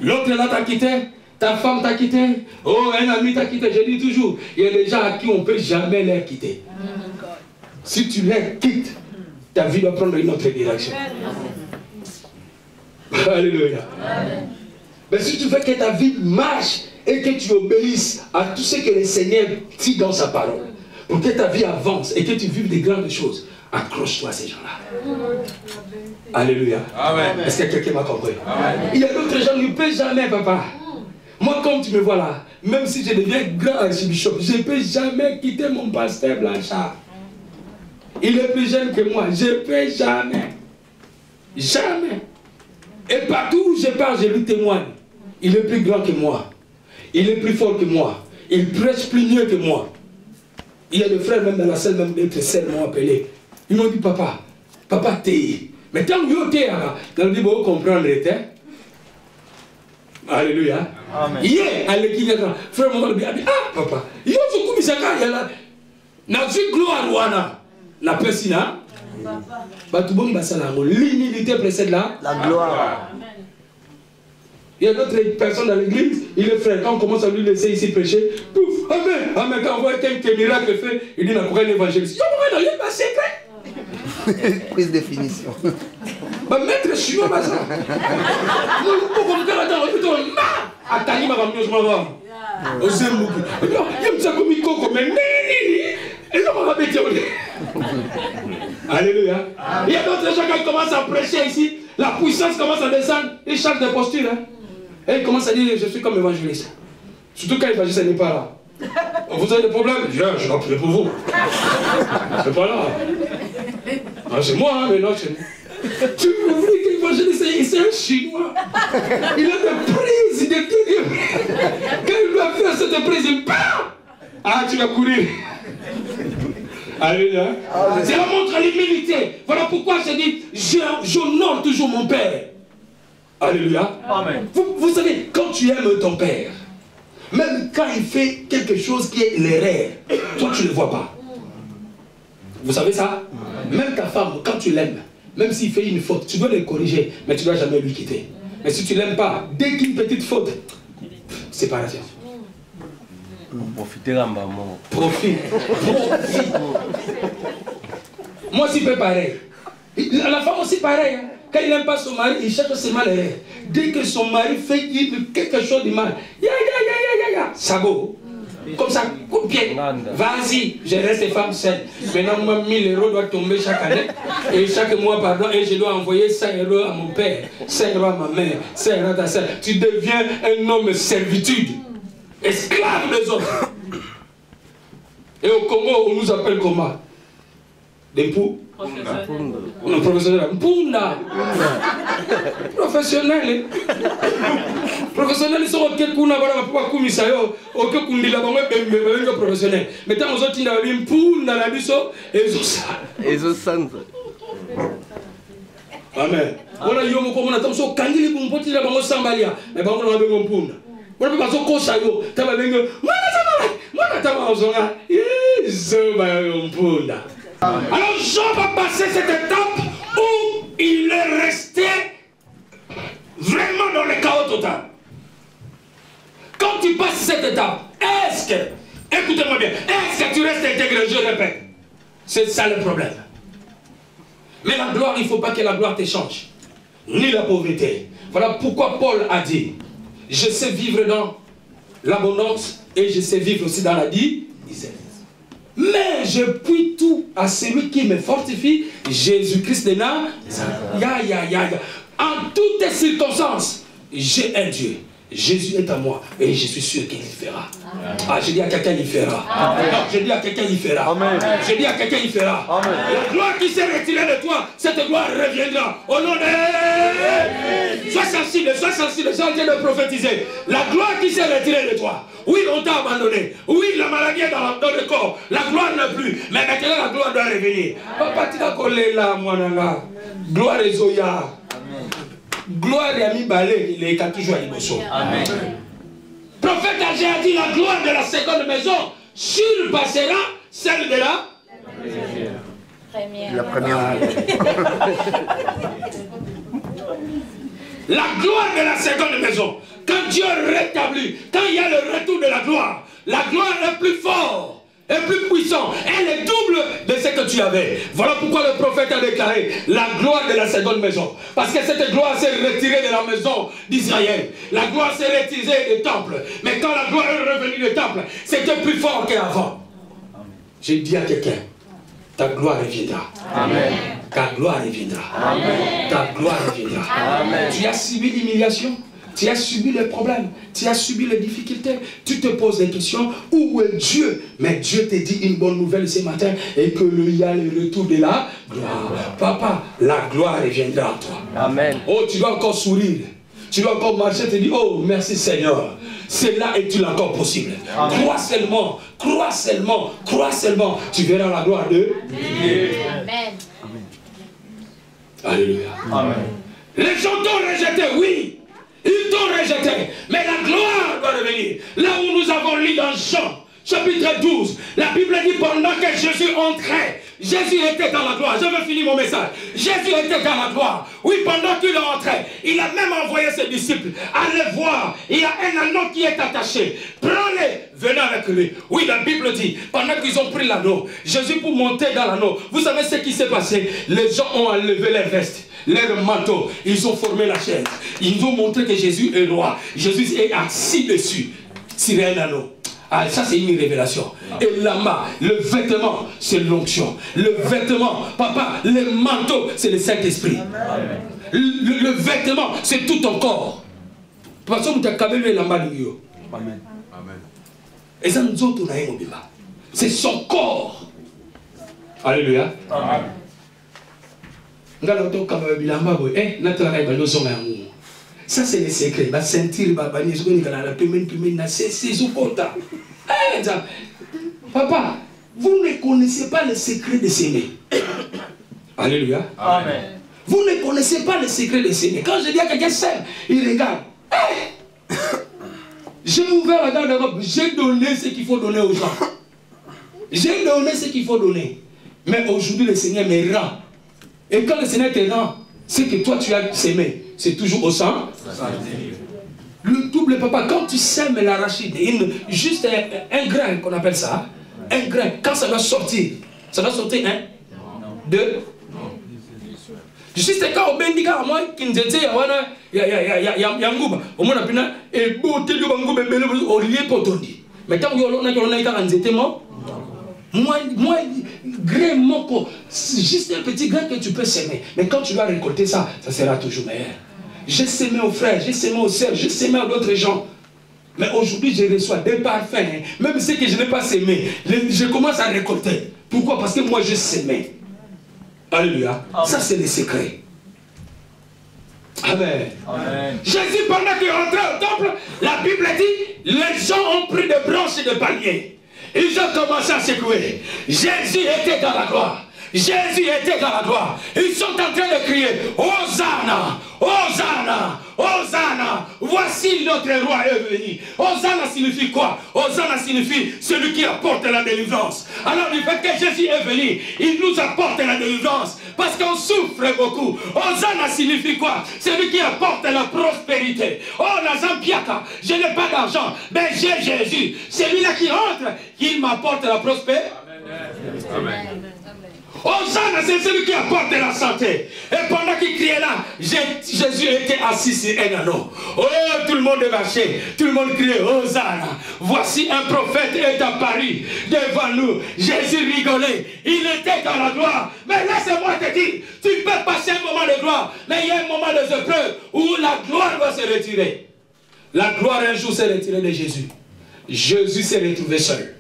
L'autre là t'a quitté. Ta femme t'a quitté. Oh, un ami t'a quitté. Je dis toujours, il y a des gens à qui on ne peut jamais les quitter. Si tu les quittes, ta vie doit prendre une autre direction. Alléluia. Amen. Mais si tu veux que ta vie marche et que tu obéisses à tout ce que le Seigneur dit dans sa parole, pour que ta vie avance et que tu vives des grandes choses, accroche-toi à ces gens-là. Alléluia. Est-ce que quelqu'un m'a compris? Amen. Il y a d'autres gens qui ne peuvent jamais, papa. Moi, comme tu me vois là, même si je deviens grand archibishop, je ne peux jamais quitter mon pasteur Blanchard. Il est plus jeune que moi. Je ne peux jamais. Jamais. Et partout où je pars, je lui témoigne. Il est plus grand que moi. Il est plus fort que moi. Il prêche plus mieux que moi. Il y a des frères, même dans la salle, même d'autres sœurs m'ont appelé. Ils m'ont dit, papa, t'es. Mais tant que t'es là, dans le dit, vous comprenez, t'es. Alléluia. Amen. Hier, à l'équipe, frère, mon dit, ah, papa, il y a un coup, il y a là. N'a vu gloire, Wana. La persina, l'humilité précède la gloire. Il y a d'autres personnes dans l'église, il est frère, quand on commence à lui laisser ici prêcher, pouf, amen, amen, quand on voit quelqu'un miracle fait, il dit, n'a pas un évangéliste. Il n'y a pas secret. Prise de définition. Maître chinois, ma soeur. Alléluia. Il y a d'autres gens qui commencent à prêcher ici, la puissance commence à descendre, ils changent de posture. Hein? Et ils commencent à dire, je suis comme évangéliste. Surtout quand l'évangéliste n'est pas là. Vous avez des problèmes? Je dois prier pour vous. C'est pas là. Ah, c'est moi, hein, mais non, c'est moi. Tu veux dire que l'évangéliste, c'est un Chinois. Il a des prises, quand il doit faire cette prise, il part. Ah, tu vas courir. Alléluia. Cela montre l'humilité. Voilà pourquoi je dis, j'honore toujours mon Père. Alléluia. Amen. Vous savez, quand tu aimes ton Père, Même quand il fait quelque chose qui est l'erreur, toi tu ne le vois pas. Vous savez ça? Même ta femme, quand tu l'aimes, même s'il fait une faute, tu dois le corriger, mais tu ne dois jamais lui quitter. Mais si tu ne l'aimes pas, dès qu'une petite faute, séparation. Profitez à maman. Profite. Moi aussi, c'est pareil. La femme aussi pareil. Hein. Quand il n'aime pas son mari, il cherche ses malheurs. Dès que son mari fait quelque chose de mal, ça go. Comme ça, coup de pied. Vas-y, je reste femme seule. Maintenant, moi, 1000 € doivent tomber chaque année. Et chaque mois, pardon, et je dois envoyer 5 € à mon père, 5 € à ma mère, 5 € à ta soeur. Tu deviens un homme servitude. Esclave des autres. Et au Congo, on nous appelle comment? Des poux? Non, professionnel. Mpunda. Professionnel. Professionnel, ils sont au Kekuna, voilà, pourquoi Kumisayo, au Kekundila, professionnel. Mais tant aux autres, ils ont Mpunda, la biso, et ils ont ça. Ils ont ça. Amen. On a eu un moment, on a tant de candidats pour me dire, on s'emballe, mais on a besoin de Mpunda. On a besoin de Kosayo, tu as besoin de Mpunda. Alors Job a passé cette étape où il est resté vraiment dans le chaos total. Quand tu passes cette étape, est-ce que, écoutez-moi bien, est-ce que tu restes intégré? Je répète, c'est ça le problème. Mais la gloire, il ne faut pas que la gloire te change, ni la pauvreté. Voilà pourquoi Paul a dit, je sais vivre dans l'abondance et je sais vivre aussi dans la misère. Mais je puis tout à celui qui me fortifie, Jésus-Christ de Nazareth. En toutes circonstances, j'ai un Dieu. Jésus est à moi et je suis sûr qu'il fera. Ah, je dis à quelqu'un il fera. Amen. Non, je dis à quelqu'un il fera. Amen. Je dis à quelqu'un il fera. Amen. La gloire qui s'est retirée de toi, cette gloire reviendra. Au nom de... Sois sensible, j'ai en train de prophétiser. La gloire qui s'est retirée de toi. Oui, on t'a abandonné. Oui, la maladie est dans le corps. La gloire n'est plus. Mais maintenant, la gloire doit revenir. Papa, tu vas coller là, moi, là. Gloire et Zoya. Gloire et ami balé, il est toujours à l'émotion. Amen. Prophète Agé a dit la gloire de la seconde maison surpassera celle de la première. La première. La gloire de la seconde maison. Quand Dieu rétablit, quand il y a le retour de la gloire est plus forte. Est plus puissant, elle est double de ce que tu avais. Voilà pourquoi le prophète a déclaré la gloire de la seconde maison. Parce que cette gloire s'est retirée de la maison d'Israël. La gloire s'est retirée du temple. Mais quand la gloire est revenue du temple, c'était plus fort qu'avant. J'ai dit à quelqu'un, ta gloire reviendra. Amen. Ta gloire reviendra. Amen. Ta gloire reviendra. Amen. Tu as subi l'humiliation. Tu as subi les problèmes, tu as subi les difficultés, tu te poses des questions, où est Dieu? Mais Dieu te dit une bonne nouvelle ce matin et que il y a le retour de la gloire. Papa, la gloire reviendra à toi. Amen. Oh, tu dois encore sourire, tu dois encore marcher, te dire, oh merci Seigneur, cela est-il encore possible? Amen. Crois seulement, tu verras la gloire de Dieu. Amen. Alléluia. Amen. Les gens t'ont rejeté, oui. Ils t'ont rejeté, mais la gloire doit revenir. Là où nous avons lu dans Jean, chapitre 12, la Bible dit pendant que Jésus entrait, Jésus était dans la gloire. Je vais finir mon message. Jésus était dans la gloire. Oui, pendant qu'il entrait, il a même envoyé ses disciples. Allez voir, il y a un anneau qui est attaché. Prenez, venez avec lui. Oui, la Bible dit, pendant qu'ils ont pris l'anneau, Jésus pour monter dans l'anneau, vous savez ce qui s'est passé? Les gens ont enlevé les vestes, leur manteau, ils ont formé la chaise. Ils ont montré que Jésus est roi. Jésus est assis dessus, sur un anneau. Ah, ça c'est une révélation. Et là-bas, le vêtement, c'est l'onction. Le vêtement, papa, le manteau, c'est le Saint-Esprit. Le vêtement, c'est tout ton corps. Parce que tu as kabelé la malio. Amen. Et ça nous autres, c'est son corps. Alléluia. Amen. Ça c'est le secret. Va sentir, va banir, papa, vous ne connaissez pas le secret de s'aimer. Alléluia. Amen. Vous ne connaissez pas le secret de s'aimer. Quand je dis à quelqu'un s'aime, il regarde. J'ai ouvert la garde-robe, j'ai donné ce qu'il faut donner aux gens. J'ai donné ce qu'il faut donner. Mais aujourd'hui, le Seigneur me rend. Et quand le Seigneur te rend, c'est que toi tu as sémé. C'est toujours au sang. Le double papa, quand tu sèmes l'arachide, juste un grain qu'on appelle ça, un grain, quand ça va sortir un, deux. Juste quand on bendika à moi, qui nous était, il y a un gouba. Au moins, on a et beauté du bangou, au lieu pour tondi. Mais tant qu'on a un moi, grain, c'est juste un petit grain que tu peux s'aimer. Mais quand tu vas récolter ça, ça sera toujours meilleur. J'ai sémé aux frères, j'ai sémé aux sœurs, j'ai sémé à d'autres gens. Mais aujourd'hui, je reçois des parfums. Même ceux que je n'ai pas sémé, je commence à récolter. Pourquoi? Parce que moi, je sémé. Alléluia. Amen. Ça, c'est le secret. Amen. Amen. Jésus, pendant qu'il rentrait au temple, la Bible dit, les gens ont pris des branches de palmier. Ils ont commencé à secouer. Jésus était dans la gloire. Jésus était dans la gloire. Ils sont en train de crier, Hosanna, Hosanna, Hosanna. Voici notre roi est venu. Hosanna signifie quoi? Hosanna signifie celui qui apporte la délivrance. Alors du fait que Jésus est venu, il nous apporte la délivrance. Parce qu'on souffre beaucoup. Hosanna signifie quoi? Celui qui apporte la prospérité. Oh, la Zampiaka, je n'ai pas d'argent, mais j'ai Jésus. Celui-là qui entre, il m'apporte la prospérité. Amen. Amen. Hosanna, c'est celui qui apporte la santé. Et pendant qu'il criait là, Jésus était assis sur un anneau. Oh, tout le monde marchait, tout le monde criait Hosanna. Voici un prophète est apparu devant nous. Jésus rigolait, il était dans la gloire. Mais laisse-moi te dire, tu peux passer un moment de gloire, mais il y a un moment de épreuve où la gloire va se retirer. La gloire un jour s'est retirée de Jésus. Jésus s'est retrouvé seul.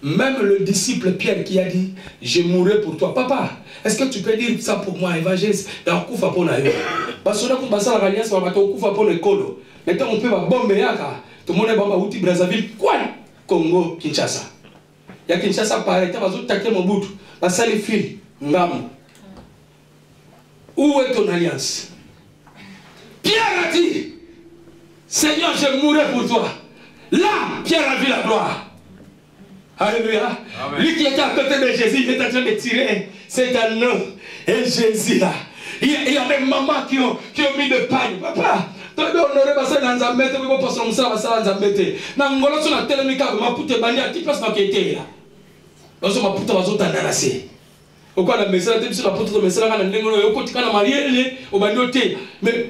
Même le disciple Pierre qui a dit, je mourrai pour toi. Papa, est-ce que tu peux dire ça pour moi, évangéliste? Dans le coup, pour la parce que on passe à la alliance, on va coup pour le colo. Maintenant, on peut bomber tout le monde est bombardier Brazzaville, quoi? Congo, Kinshasa. Il y a Kinshasa pareil, tu vas attaquer mon bout. Parce que les filles, ngam. Où est ton alliance? Pierre a dit, Seigneur, je mourrai pour toi. Là, Pierre a vu la gloire. Alléluia. Amen. Lui qui était à côté de Jésus, il était en train de tirer cet anneau. Et Jésus là. Il y a des mamans qui ont mis de paille. Papa, tu as honoré parce que dans un mètre, tu peux passer comme ça, dans un mètre. Dans un golo, sur la télé, tu as pouté bandi à qui place ma quête là. Dans un pouté, tu as t'endarasser. Au quoi la message, tu as pouté, tu as pouté, tu as marié, au bandoté. Mais,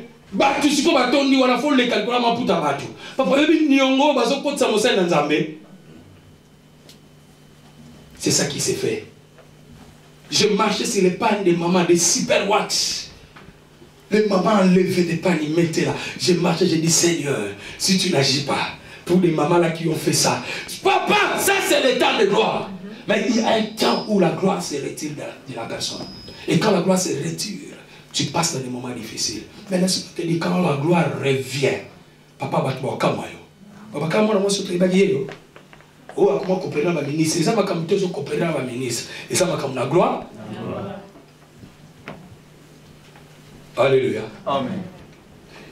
tu sais pas, tu as dit, on a fait le calcul, ma pouta batu. Papa, il y a un gros, tu as pouté, ça m'a dans un mètre. C'est ça qui s'est fait. Je marchais sur les pannes des mamans, des super wax. Les mamans enlevaient des pannes, ils mettaient là. Je marchais, j'ai dit, Seigneur, si tu n'agis pas, pour les mamans là qui ont fait ça, papa, ça c'est le temps de gloire. Mais il y a un temps où la gloire se retire de la personne. Et quand la gloire se retire, tu passes dans des moments difficiles. Mais laisse-moi te dire, quand la gloire revient, papa va te voir comme moi. Papa, quand moi, je suis très oh, comment coopérer ma ministre? Et ça m'a comme toujours coopérer ma ministre. Et ça m'a comme la gloire. Alléluia. Amen.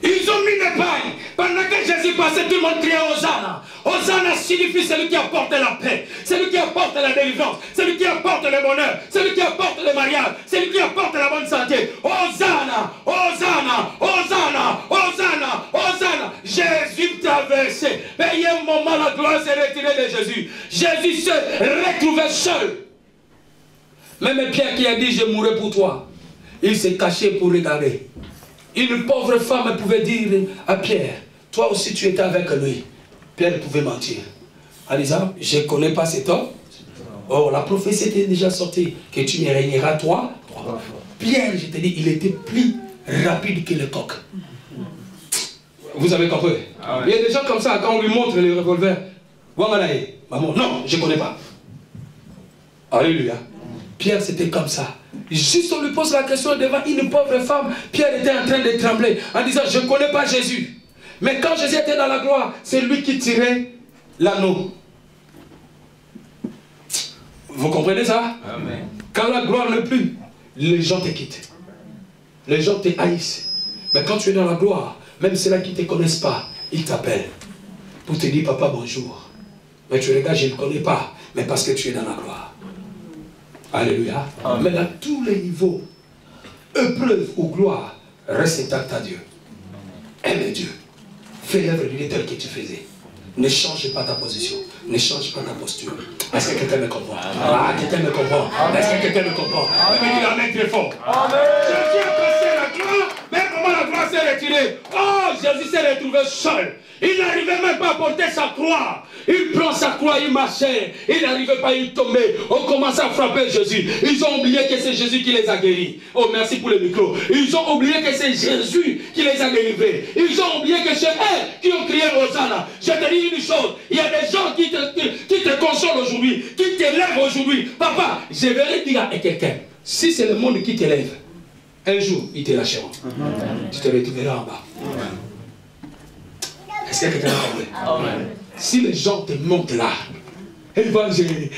Ils ont mis des pailles. Pendant que Jésus passait, tout le monde criait Hosanna. Hosanna signifie celui qui apporte la paix, celui qui apporte la délivrance, celui qui apporte le bonheur, celui qui apporte le mariage, celui qui apporte la bonne santé. Hosanna, Hosanna, Hosanna, Hosanna, Hosanna. Jésus traversait. Mais il y a un moment, la gloire s'est retirée de Jésus. Jésus se retrouvait seul. Même Pierre qui a dit, je mourrai pour toi. Il s'est caché pour regarder. Une pauvre femme pouvait dire à Pierre, toi aussi tu étais avec lui. Pierre pouvait mentir. En disant, je ne connais pas cet homme. Oh, la prophétie était déjà sortie, que tu me régneras toi. Pierre, je te dis, il était plus rapide que le coq. Vous avez compris? Ah ouais. Il y a des gens comme ça, quand on lui montre les revolvers, maman, non, je ne connais pas. Alléluia. Pierre, c'était comme ça. Juste on lui pose la question devant une pauvre femme, Pierre était en train de trembler en disant, je ne connais pas Jésus. Mais quand Jésus était dans la gloire, c'est lui qui tirait l'anneau. Vous comprenez ça? Amen. Quand la gloire n'est plus, les gens te quittent. Les gens te haïssent. Mais quand tu es dans la gloire, même ceux-là qui ne te connaissent pas, ils t'appellent. pour te dire papa bonjour. Mais tu regardes, je ne connais pas, mais parce que tu es dans la gloire. Alléluia. Mais dans tous les niveaux, épreuve ou gloire, reste intact à Dieu. Aime Dieu. Fais l'œuvre du tel que tu faisais. Ne change pas ta position. Ne change pas ta posture. Est-ce que quelqu'un me comprend? Ah, quelqu'un me comprend. Est-ce que quelqu'un me comprend? Mais il amène très fort. Jésus a passé la gloire, mais comment la gloire s'est retirée? Oh, Jésus s'est retrouvé seul. Il n'arrivait même pas à porter sa croix. Il prend sa croix, il marchait. Il n'arrivait pas, il tombait. On commençait à frapper Jésus. Ils ont oublié que c'est Jésus qui les a guéris. Oh, merci pour le micro. Ils ont oublié que c'est Jésus qui les a délivrés. Ils ont oublié que c'est eux qui ont crié Hosanna. Je te dis une chose. Il y a des gens qui te consolent aujourd'hui, qui t'élèvent aujourd'hui. Papa, je vais dire à quelqu'un, si c'est le monde qui t'élève, un jour, ils te lâcheront. Tu te retrouveras en bas. Est-ce que quelqu'un a compris? Si les gens te montent là, évangile,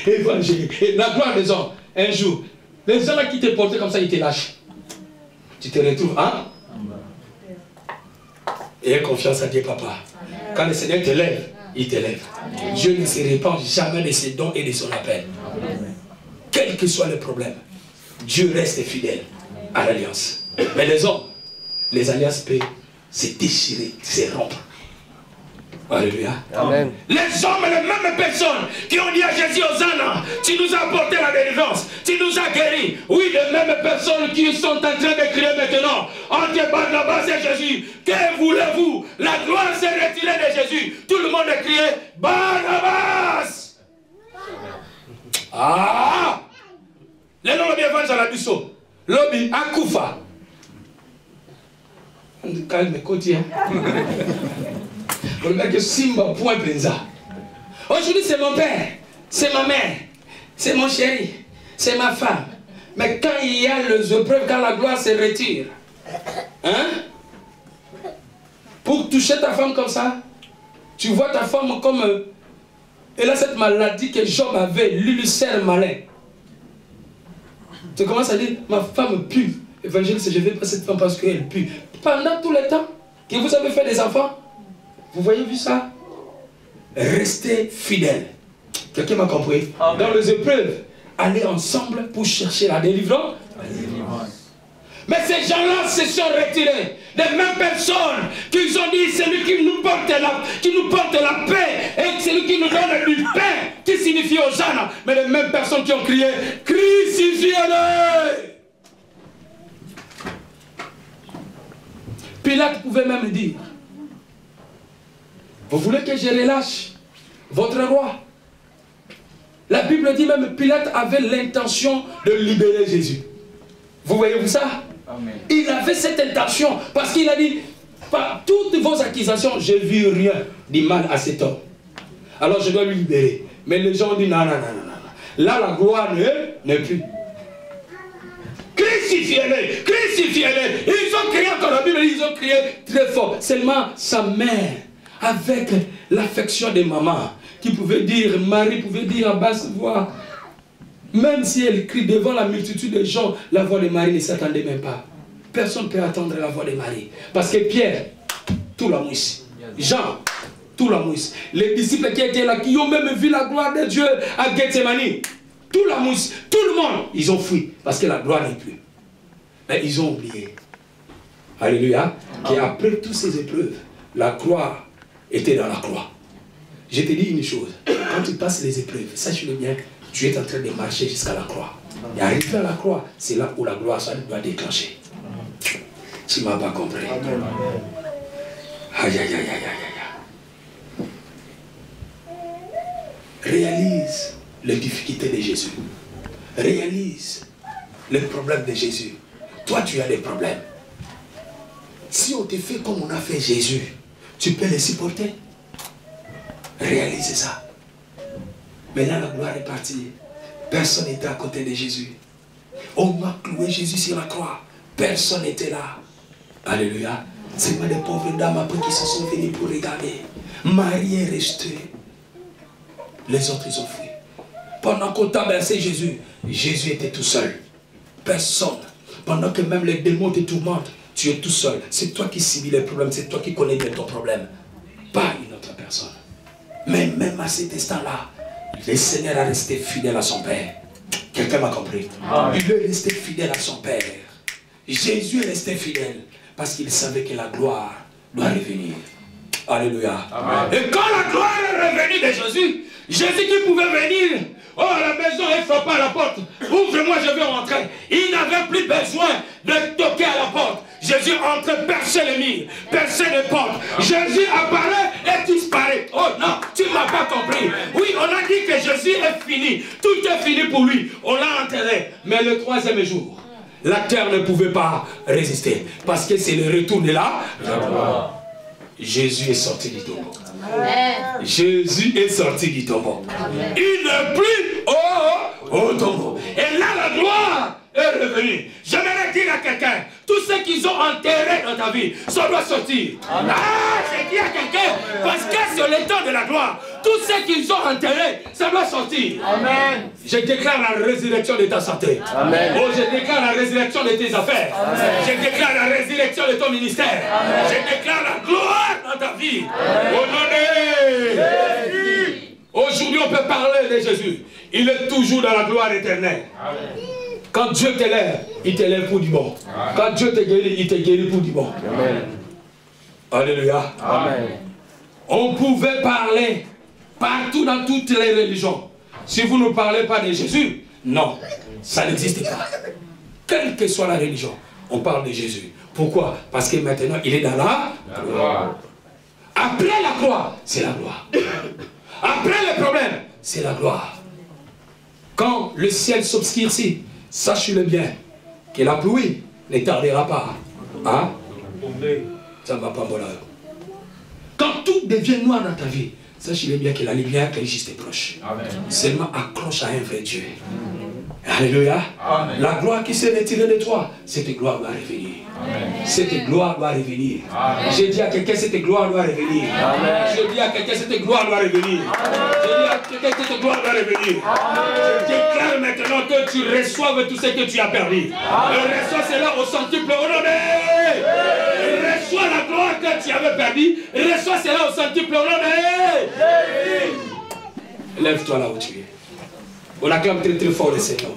la gloire des hommes, un jour, les gens là qui te portaient comme ça, ils te lâchent. Tu te retrouves, hein? Aie confiance à Dieu, papa. Quand le Seigneur te lève, il te lève. Dieu ne se répand jamais de ses dons et de son appel. Quel que soit le problème, Dieu reste fidèle à l'alliance. Mais les hommes, les alliances peuvent se déchirer, se rompre. Alléluia. Amen. Les hommes, les mêmes personnes qui ont dit à Jésus Hosanna, tu nous as apporté la délivrance, tu nous as guéris. Oui, les mêmes personnes qui sont en train de crier maintenant entre Barnabas et Jésus. Que voulez-vous? La gloire s'est retirée de Jésus. Tout le monde a crié Barnabas. Ah! Les noms bien vont à la Bissau. Lobby Akoufa. Calme, côté. Aujourd'hui c'est mon père, c'est ma mère, c'est mon chéri, c'est ma femme. Mais quand il y a les épreuves, quand la gloire se retire, hein? Pour toucher ta femme comme ça, tu vois ta femme comme... elle a cette maladie que Job avait, l'ulcère malin. Tu commences à dire, ma femme pue. Évangéliste, je ne vais pas cette femme parce qu'elle pue. Pendant tout le temps que vous avez fait des enfants, vous voyez vu ça? Restez fidèles. Quelqu'un m'a compris? Dans les épreuves, allez ensemble pour chercher la délivrance. Mais ces gens-là se sont retirés. Les mêmes personnes qui ont dit celui qui nous porte la paix et celui qui nous donne du pain, qui signifie Hosanna. Mais les mêmes personnes qui ont crié crucifiez-le. Pilate pouvait même dire, vous voulez que je relâche votre roi? La Bible dit même Pilate avait l'intention de libérer Jésus. Vous voyez-vous ça? Amen. Il avait cette intention parce qu'il a dit, par toutes vos accusations, je n'ai vu rien de mal à cet homme. Alors je dois lui libérer. Mais les gens ont dit non, non, non, non, non. Là la gloire n'est plus. Crucifiez-le, crucifiez-le. Ils ont crié, comme la Bible dit, ils ont crié très fort. Seulement sa mère, avec l'affection de maman, qui pouvait dire, Marie pouvait dire à basse voix, même si elle crie devant la multitude de gens, la voix de Marie ne s'attendait même pas. Personne ne peut attendre la voix de Marie. Parce que Pierre, tout la mousse. Jean, tout la mousse. Les disciples qui étaient là, qui ont même vu la gloire de Dieu à Gethsemane, tout la mousse, tout le monde, ils ont fui. Parce que la gloire n'est plus. Mais ils ont oublié. Alléluia. Et après toutes ces épreuves, la croix était dans la croix. Je te dis une chose. Quand tu passes les épreuves, sache-le bien, tu es en train de marcher jusqu'à la croix. Et arriver à la croix, c'est là où la gloire doit déclencher. Tu ne m'as pas compris. Aïe, aïe, aïe, aïe, aïe, aïe. Réalise les difficultés de Jésus. Réalise les problèmes de Jésus. Toi, tu as des problèmes. Si on te fait comme on a fait Jésus, tu peux les supporter. Réalise ça. Maintenant, la gloire est partie. Personne n'était à côté de Jésus. On a cloué Jésus sur la croix. Personne n'était là. Alléluia. C'est pas des pauvres dames après qui se sont venues pour regarder. Marie est restée. Les autres, ils ont fui. Pendant qu'on tabassait Jésus, Jésus était tout seul. Personne. Pendant que même les démons te tourmentent, tu es tout seul. C'est toi qui subis les problèmes. C'est toi qui connais bien ton problème. Pas une autre personne. Mais même à cet instant-là, le Seigneur a resté fidèle à son Père. Quelqu'un m'a compris? Il est resté fidèle à son Père. Jésus est resté fidèle parce qu'il savait que la gloire doit revenir. Alléluia. Amen. Et quand la gloire est revenue de Jésus, Jésus qui pouvait venir, oh à la maison, il frappe à la porte, ouvre-moi, je vais rentrer. Il n'avait plus besoin de toquer à la porte. Jésus entre, percer les murs, percer les portes. Jésus apparaît et disparaît. Oh non, tu ne m'as pas compris. Oui, on a dit que Jésus est fini. Tout est fini pour lui. On l'a enterré. Mais le troisième jour, la terre ne pouvait pas résister. Parce que c'est le retour de la gloire. Jésus est sorti du tombeau. Jésus est sorti du tombeau. Il n'est plus au tombeau. Et là, la gloire est revenue. J'aimerais dire à quelqu'un, tous ceux qu'ils ont enterrés dans ta vie, ça doit sortir. Amen. Ah, j'ai dit à quelqu'un, parce que c'est le temps de la gloire. Tous ceux qu'ils ont enterrés, ça doit sortir. Amen. Je déclare la résurrection de ta santé. Amen. Oh, je déclare la résurrection de tes affaires. Amen. Je déclare la résurrection de ton ministère. Amen. Je déclare la gloire dans ta vie. Amen. Au nom de Jésus. Aujourd'hui, on peut parler de Jésus. Il est toujours dans la gloire éternelle. Amen. Quand Dieu t'élève, il t'élève pour du bon. Amen. Quand Dieu te guérit, il te guérit pour du bon. Amen. Alléluia. Amen. On pouvait parler partout dans toutes les religions. Si vous ne parlez pas de Jésus, non, ça n'existe pas. Quelle que soit la religion, on parle de Jésus. Pourquoi? Parce que maintenant, il est dans la gloire. Après la croix, c'est la gloire. Après le problème, c'est la gloire. Quand le ciel s'obscurcit, sachez-le bien, que la pluie ne tardera pas. Hein? Ça ne va pas mourir. Quand tout devient noir dans ta vie, sachez-le bien que la lumière est juste proche. Amen. Seulement accroche à un vrai Dieu. Alléluia. Amen. La gloire qui s'est retirée de toi, cette gloire doit revenir. Amen. Cette gloire doit revenir. J'ai dit à quelqu'un, cette gloire doit revenir. Je dis à quelqu'un, cette gloire doit revenir. Je dis à quelqu'un, cette gloire doit revenir. Je déclare maintenant que tu reçoives tout ce que tu as perdu. Et reçois cela au centuple. Reçois la gloire que tu avais perdue. Reçois cela au centuple. Lève-toi là où tu es. On acclame très très fort le Seigneur.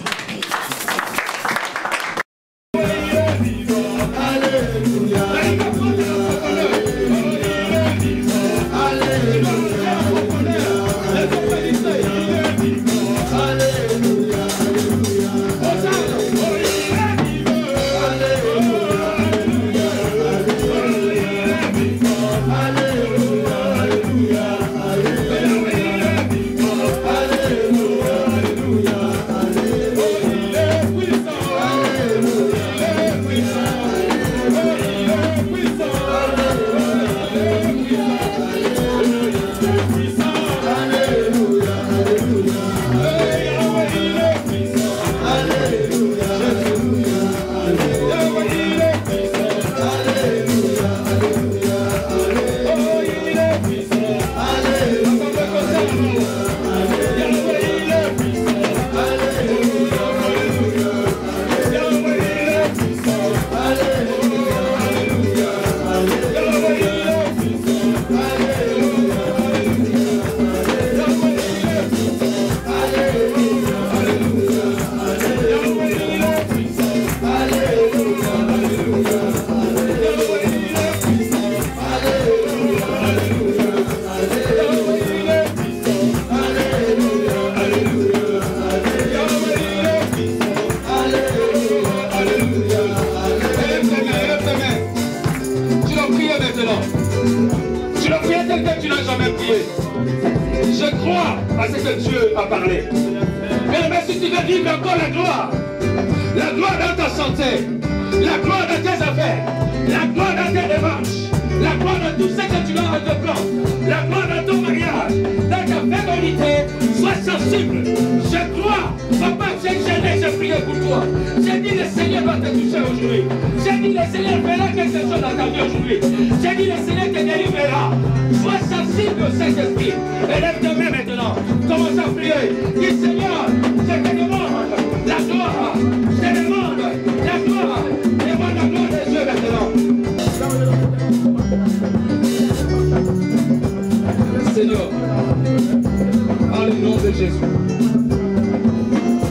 Jésus.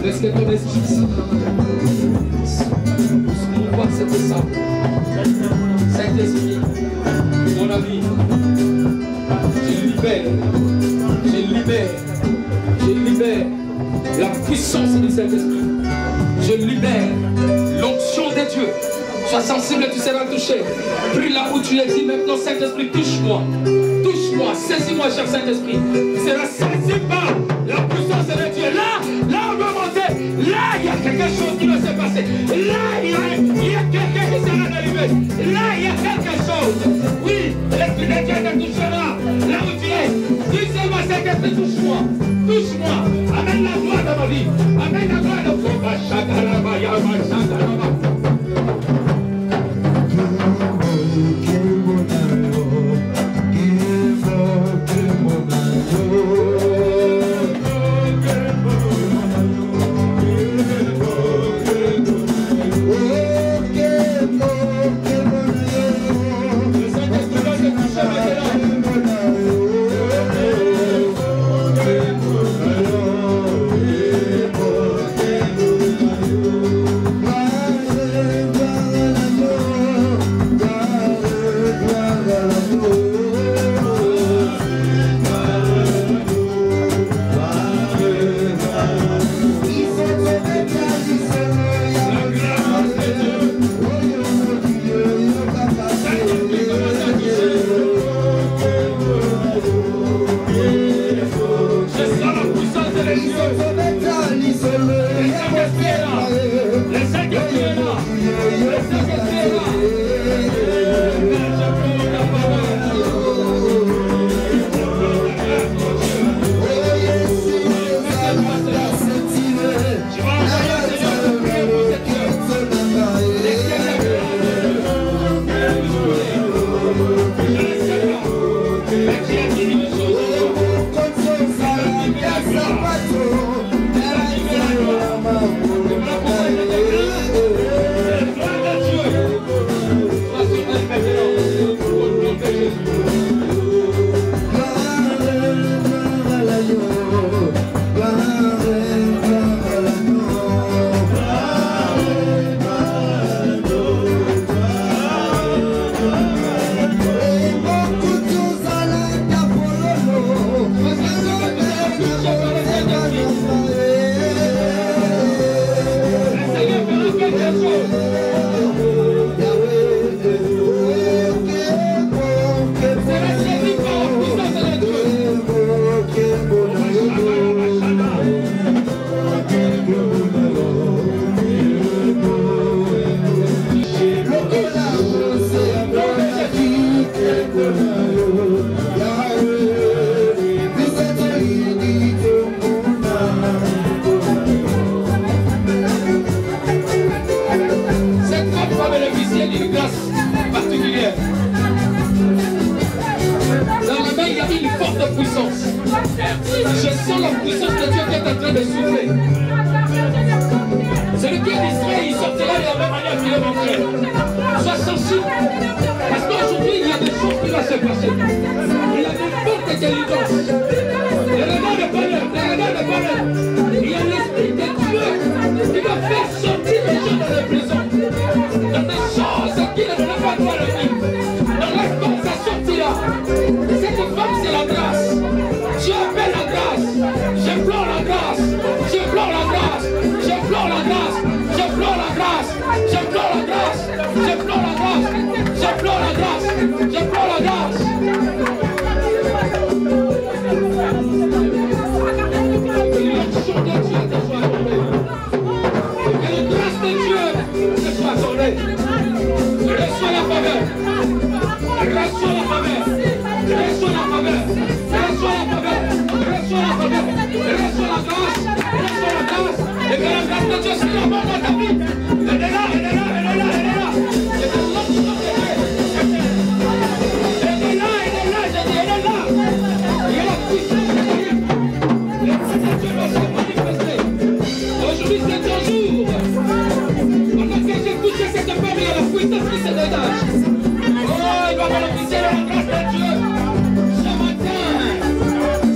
Laisse que ton esprit puisse mouvoir cette salle. Saint-Esprit, mon ami, je libère la puissance du Saint-Esprit. Je libère l'onction de Dieu. Sois sensible et tu seras touché. Prie là où tu es, dis maintenant, Saint-Esprit, touche-moi. Touche-moi, saisis-moi, cher Saint-Esprit. Tu seras saisi par la puissance de Dieu. Là on va monter. Là, il y a quelque chose qui va se passer. Là, il y a quelqu'un qui sera délivré. Là, il y a quelque chose. Oui, l'Esprit de Dieu te touchera. Là où tu es, dis seulement, Saint-Esprit, touche-moi. Touche-moi. Amène la gloire dans ma vie. Amène la gloire dans ma vie.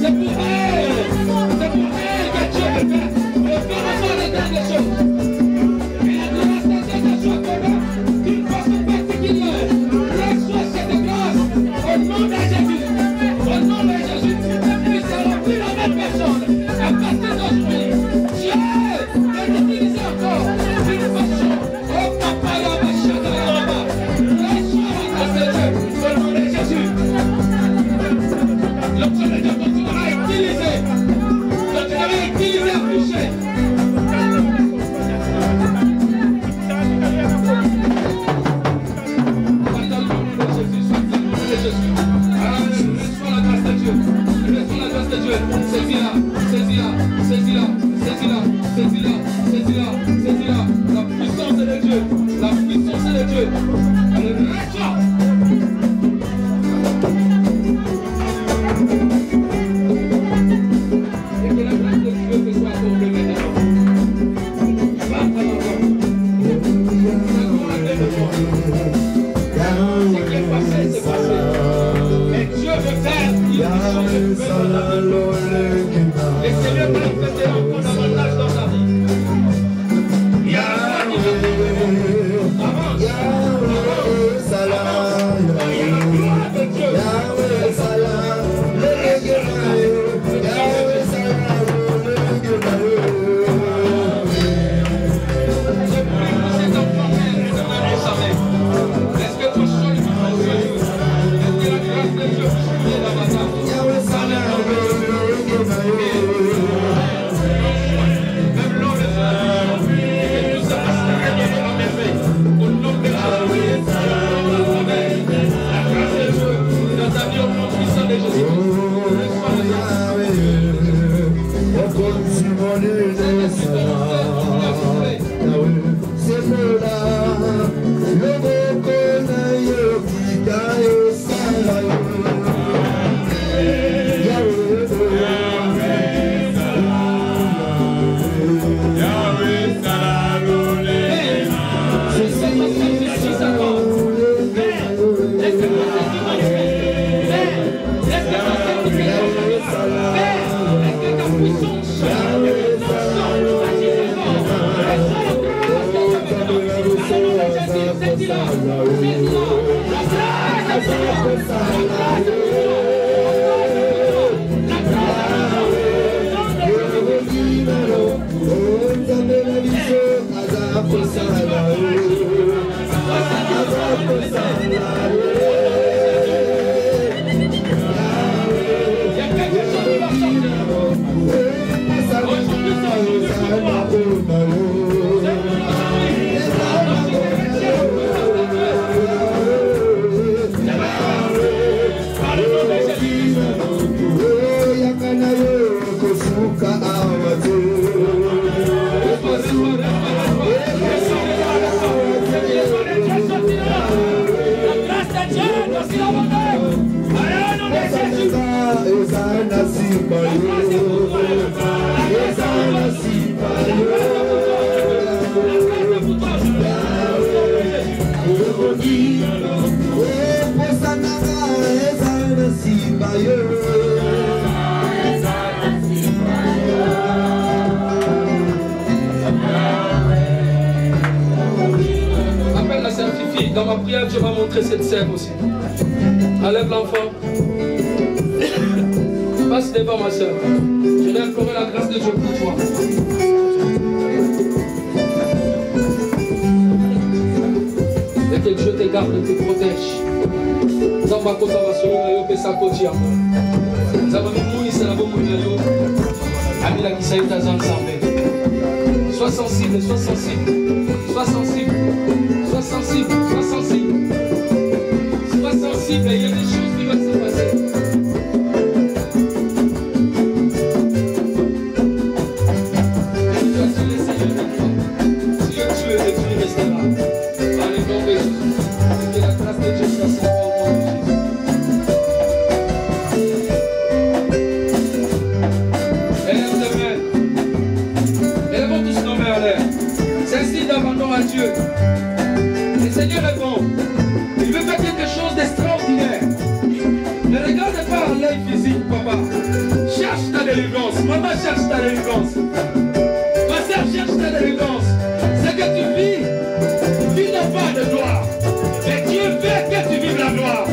C'est pour elle. saisis-la, saisis-la, saisis-la, saisis-la, saisis-la, saisis-la. La puissance de Dieu, la puissance de Dieu. Alléluia. Et que la grâce de Dieu te soit accordée maintenant. Va à la voix. Ce qui est passé, c'est passé. Mais Dieu veut faire une mission de paix dans ta vie. Et Seigneur manifester encore davantage dans ta vie. Il y a un qui va avance. Il y a la gloire de Dieu. Dans ma prière, Dieu m'a montré cette scène aussi. Enlève l'enfant. Passe devant ma soeur. Je vais implorer la grâce de Dieu pour toi. Et que Dieu te garde et te protège. Dans ma côte, sa côte. Nous avons mis Moïse et la bombe de l'eau. Amila qui s'aille dans ensemble. Sois sensible, sois sensible. Sois sensible. Sois sensible, sois sensible. Sois sensible, il y a des choses qui vont se passer. Et tu as tué le Seigneur de toi. Tu es tué et tu y resteras. Dans les noms de Jésus. Et que la grâce de Dieu soit sur toi au nom de Jésus. Élève tes mains. Élevons tous nos mains en l'air. C'est un signe d'abandon à Dieu. Le Seigneur est bon. Il veut faire quelque chose d'extraordinaire. Ne regarde pas l'œil physique, papa. Cherche ta délivrance. Maman cherche ta délivrance. Ma soeur cherche ta délivrance. Ce que tu vis, tu n'as pas de gloire. Mais Dieu veut que tu vives la gloire.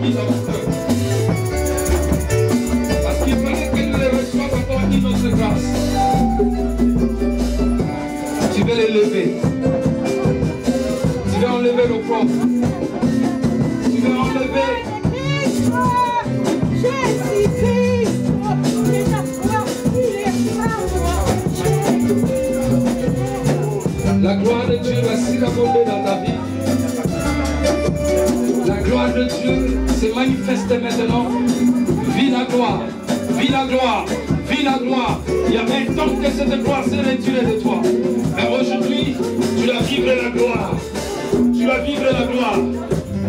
Mis dans mon cœur. Parce qu'il fallait qu'elle le reçoive encore une autre grâce. Tu vas l'élever. Tu vas enlever le propre. de Dieu se manifeste maintenant. Vis la gloire, vis la gloire, vis la gloire. Il y a un temps que cette gloire s'est retirée de toi. Mais aujourd'hui, tu dois vivre la gloire. Tu dois vivre la gloire.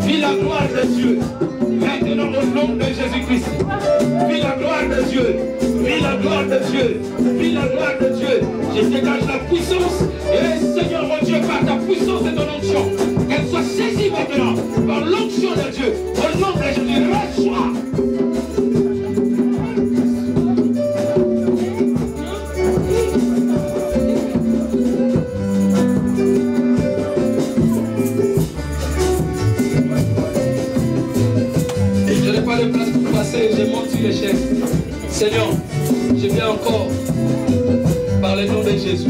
Vis la gloire de Dieu. Maintenant au nom de Jésus-Christ. Vis la gloire de Dieu. Vis la gloire de Dieu. Vis la gloire de Dieu. Je dégage la puissance. Et Seigneur mon Dieu, par ta puissance et ton onction, qu'elle soit saisie maintenant par l'onction de Dieu. Au nom de Jésus, reçois. Je monte sur l'échelle. Seigneur, je viens encore par le nom de Jésus.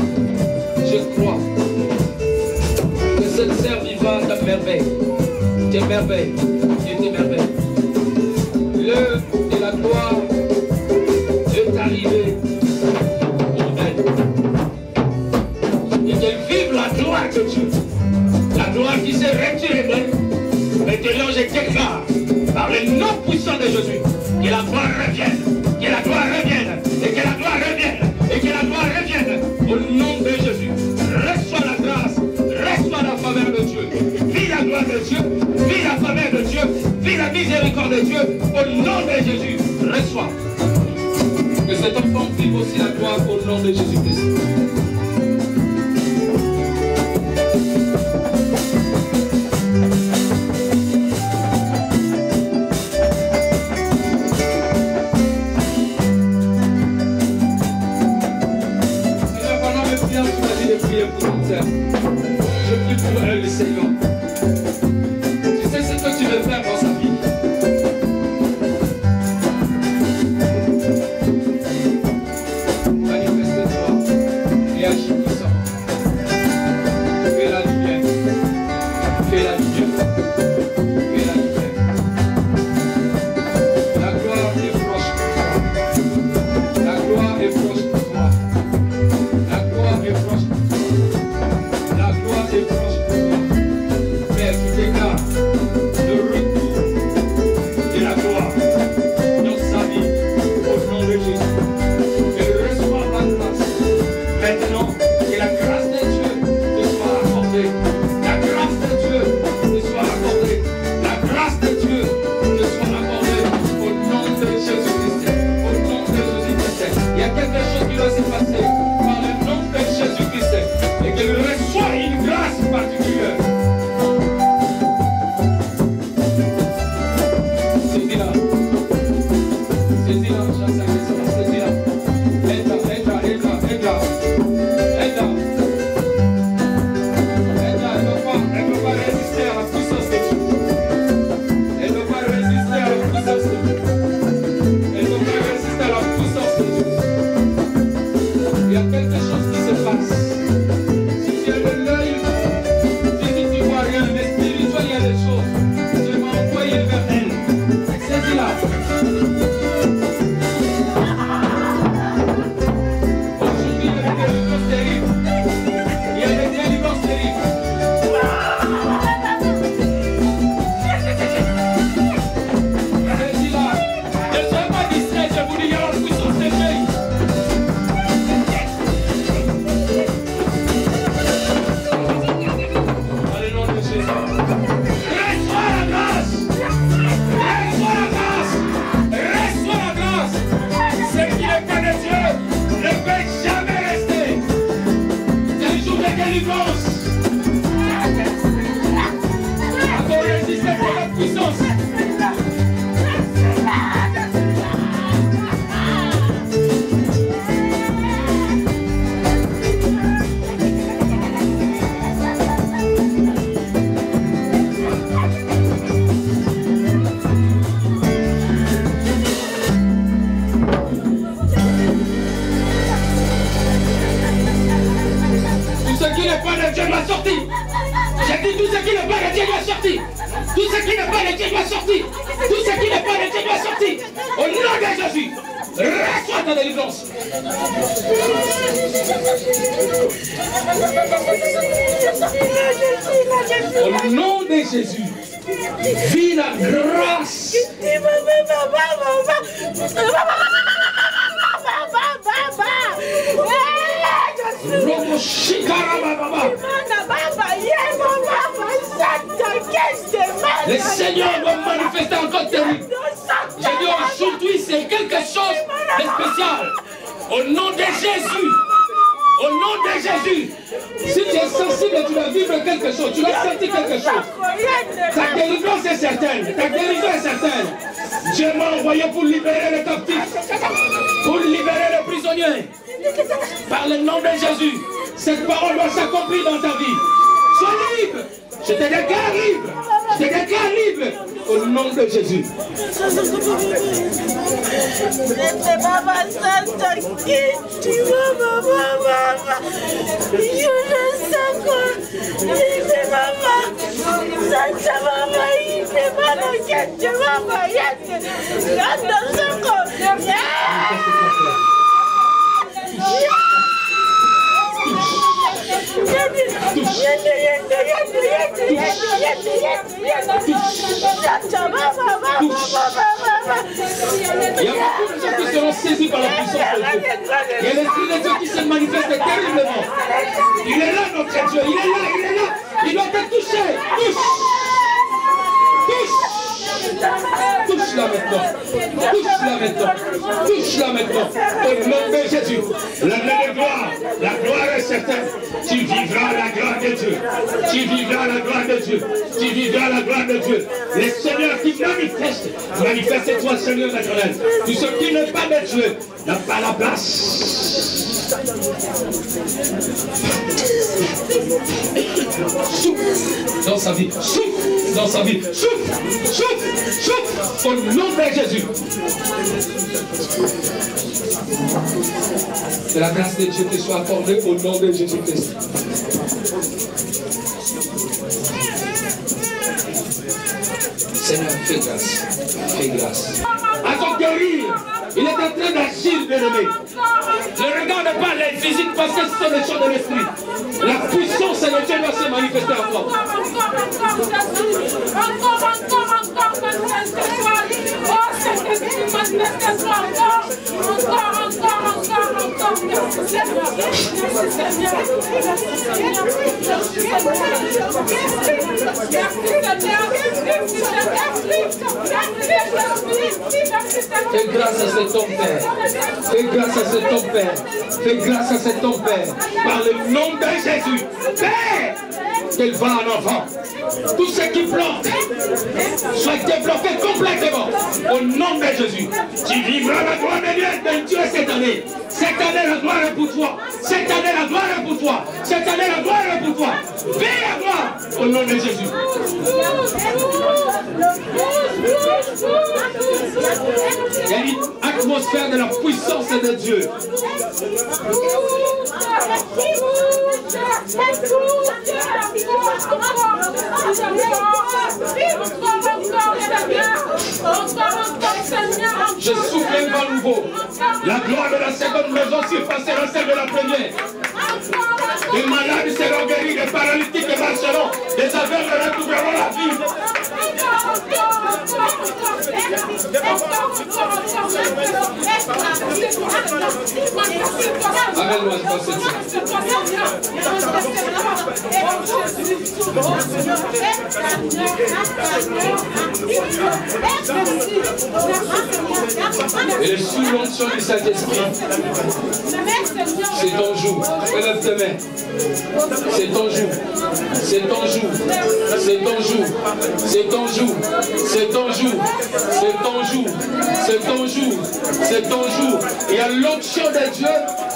Je crois que cette serre vivante a merveille. Tes merveilles et tes merveilles. L'heure de la gloire est arrivée pour elle. Et qu'elle vive la gloire de Dieu. La gloire qui s'est retirée d'elle. Maintenant, je déclare par le nom puissant de Jésus, que la gloire revienne, que la gloire revienne, et que la gloire revienne, et que la gloire revienne, au nom de Jésus. Reçois la grâce, reçois la faveur de Dieu, vis la gloire de Dieu, vis la faveur de Dieu, vis la miséricorde de Dieu, au nom de Jésus. Reçois. Que cet enfant vive aussi la gloire au nom de Jésus-Christ. Je prie pour elle, le Seigneur. Tu sais ce que tu veux faire dans sa vie. Manifeste-toi et agis puissamment. Fais la lumière. Fais la lumière. Fais la lumière. La gloire est proche pour toi. La gloire est proche pour toi. La gloire est proche pour toi. La gloire est proche pour toi. Père, tu déclares le retour de la gloire dans sa vie au nom de Jésus. Elle reçoit la grâce. Maintenant, que la grâce de Dieu te soit accordée. La grâce de Dieu te soit accordée. La grâce de Dieu te soit accordée au nom de Jésus-Christ. Au nom de Jésus-Christ. Il y a quelque chose qui doit se passer par le nom de Jésus-Christ. Et qu'elle reçoit une grâce particulière. Saisis-la. Saisis-la, saisis-la. Aide-la. Elle ne peut pas résister à la puissance de Dieu. Elle ne peut pas résister à la puissance de Dieu. Elle ne peut pas résister à la puissance de Dieu. Il y a quelque chose qui se passe. Si tu as l'œil, physique, tu ne vois rien, mais spirituel, il y a des choses. Je vais m'envoyer vers elle. Saisis-la. Aujourd'hui, il y a des délivrances terribles. Il y a des délivrances terribles. Saisis-la. Ne soyez pas distrait, je vous dis, il y a la puissance de Dieu. Dans le nom de Jésus. Reçois la grâce. Reçois la grâce. Reçois la grâce. Ce qui n'est pas de Dieu ne peut jamais rester. C'est un jour de délivrance. Encore résister pour la puissance. Tout ce qui n'est pas de Dieu doit sortir. J'ai dit tout ce qui n'est pas de Dieu doit sortir. Tout ce qui n'est pas de Dieu doit sortir. Tout ce qui n'est pas de Dieu doit sortir. Au nom de Jésus, reçois ta délivrance. Au nom de Jésus, Vis la grâce. Le Seigneur va manifester encore terrible. J'ai dit aujourd'hui, c'est quelque chose de spécial. Au nom de Jésus. Au nom de Jésus. Si tu es sensible, tu vas vivre quelque chose. Tu vas sentir quelque chose. Ta délivrance est certaine. Ta guérison est certaine. Dieu m'a envoyé pour libérer les captifs. Pour libérer les prisonniers. Par le nom de Jésus. Cette parole doit s'accomplir dans ta vie. Sois libre. Je te déclare libre. Je te déclare libre. Au nom de Jésus. Il y a beaucoup de gens qui seront saisis par la puissance de Dieu. Il y a l'Esprit de Dieu qui se manifeste terriblement. Il est là, notre Dieu. Il est là, il est là. Il doit te toucher. Touche. Touche. Touche-la maintenant. Touche-la maintenant. Touche-la maintenant. Au nom de Jésus. L'année de gloire. La gloire est certaine. Tu vivras la gloire de Dieu. Tu vivras la gloire de Dieu. Tu vivras la gloire de Dieu. Le Seigneur qui manifeste. Manifeste-toi, Seigneur éternel. Tout ce qui n'est pas de Dieu n'a pas la place. Souffle dans sa vie. Souffle dans sa vie. Souffle. Souffle. Souffle. Au nom de Jésus. Que la grâce de Dieu te soit accordée au nom de Jésus-Christ. Seigneur, fais grâce. Fais grâce. À ton guérir, il est en train d'agir, bien-aimé. Ne regarde pas les physiques parce que ce sont des choses de l'esprit. La puissance de Dieu va se manifester en toi. Fais grâce à cet homme Père. Fais grâce à cet homme Père. Fais grâce à cet homme Père. Par le nom de Jésus. Père, qu'elle va en avant. Tout ce qui bloque soit débloqué complètement. Au nom de Jésus. Tu vivras la gloire de Dieu cette année. Cette année, la gloire est pour toi. Cette année, la gloire est pour toi. Cette année, la gloire est pour toi. Vive la gloire. Au nom de Jésus. Il y a une atmosphère de la puissance de Dieu. Je souffle un vent nouveau. La gloire de la seconde maison surpassera celle de la première. Les malades seront guéris, les paralytiques marcheront, les aveugles retrouveront la vie. Amène-moi ce passage. Et le sous l'onction du Saint-Esprit, c'est ton jour. Élève tes mains. C'est ton jour. C'est ton jour. C'est ton jour. C'est ton jour. C'est ton jour. C'est ton jour. C'est ton jour. C'est ton jour. Il y a l'onction de Dieu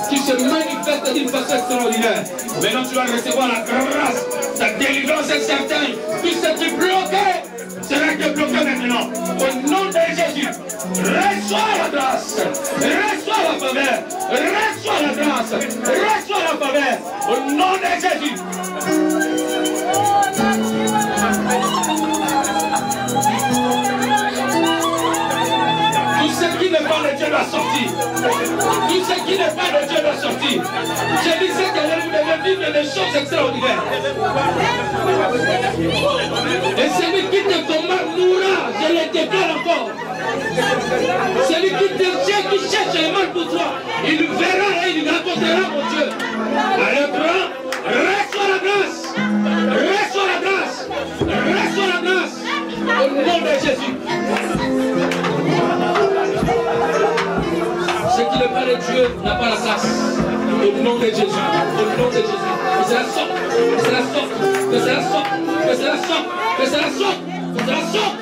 qui se manifeste d'une façon extraordinaire. Maintenant, tu vas recevoir la grâce. Ta délivrance est certaine. Tout ce qui bloquait sera débloqué maintenant. Au nom de Jésus, reçois la grâce. Reçois la faveur. Reçois la grâce. Reçois la faveur. Au nom de Jésus. Tout ce qui ne parle de Dieu doit sortir. Tout ce qui n'est pas de Dieu doit sortir. Je disais que vous devez vivre des choses extraordinaires. Et celui qui te combat mourra, je le déclare encore. Celui qui cherche le mal pour toi, il verra et il racontera mon Dieu. Allez, prends, reçois la grâce. Reçois la grâce. Reçois la grâce. Au nom de Jésus. Ce qui n'est pas de Dieu n'a pas la grâce. Au nom de Jésus. Au nom de Jésus. Que cela sorte. Que cela sorte. Que cela sorte. Que cela sorte. Que cela sorte. Que cela sorte.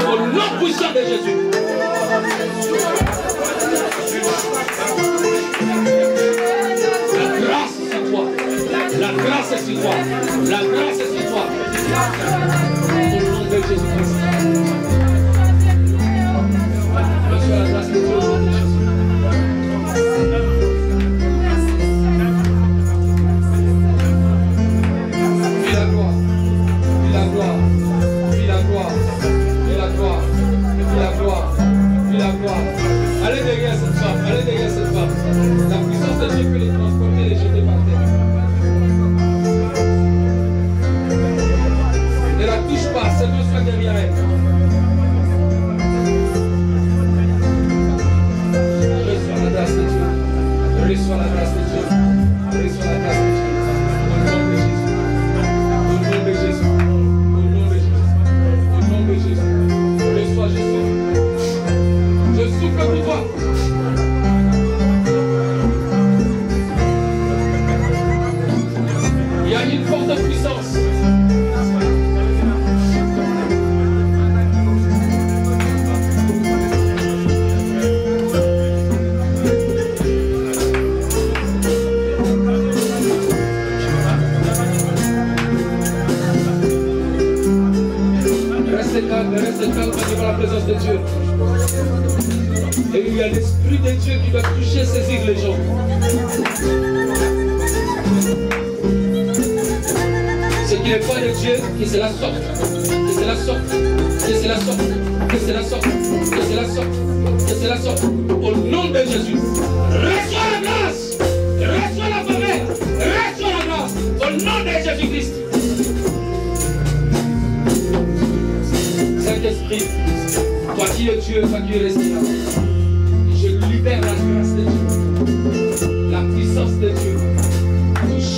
Au nom puissant de Jésus. La grâce est sur toi. La grâce est sur toi. La grâce est sur toi. Au nom de Jésus-Christ. Reçois la grâce de Dieu au nom de Jésus. Allez derrière cette femme, allez derrière cette femme. La puissance de Dieu peut les transporter et les jeter par terre. Ne la touche pas, Seigneur soit derrière elle. Reçois la grâce de Dieu. Reçois la grâce de Dieu. Reçois la grâce de Dieu. Au nom de Jésus. Au nom de Jésus. Au nom de Jésus. Au nom de Jésus. Reçois Jésus. Je souffle pour toi. Il y a une forte puissance. Restez calme devant la présence de Dieu. Et il y a l'Esprit de Dieu qui doit toucher, saisir les gens. Ce qui n'est pas de Dieu, que cela sorte. Que cela sorte. Que cela sorte. Que cela sorte. Que cela sorte. Que cela sorte. Au nom de Jésus. Reçois la grâce. Reçois la faveur. Reçois la grâce. Au nom de Jésus-Christ. Saint-Esprit, toi qui es Dieu, toi qui es respirant, je libère la grâce de Dieu, la puissance de Dieu. Touche.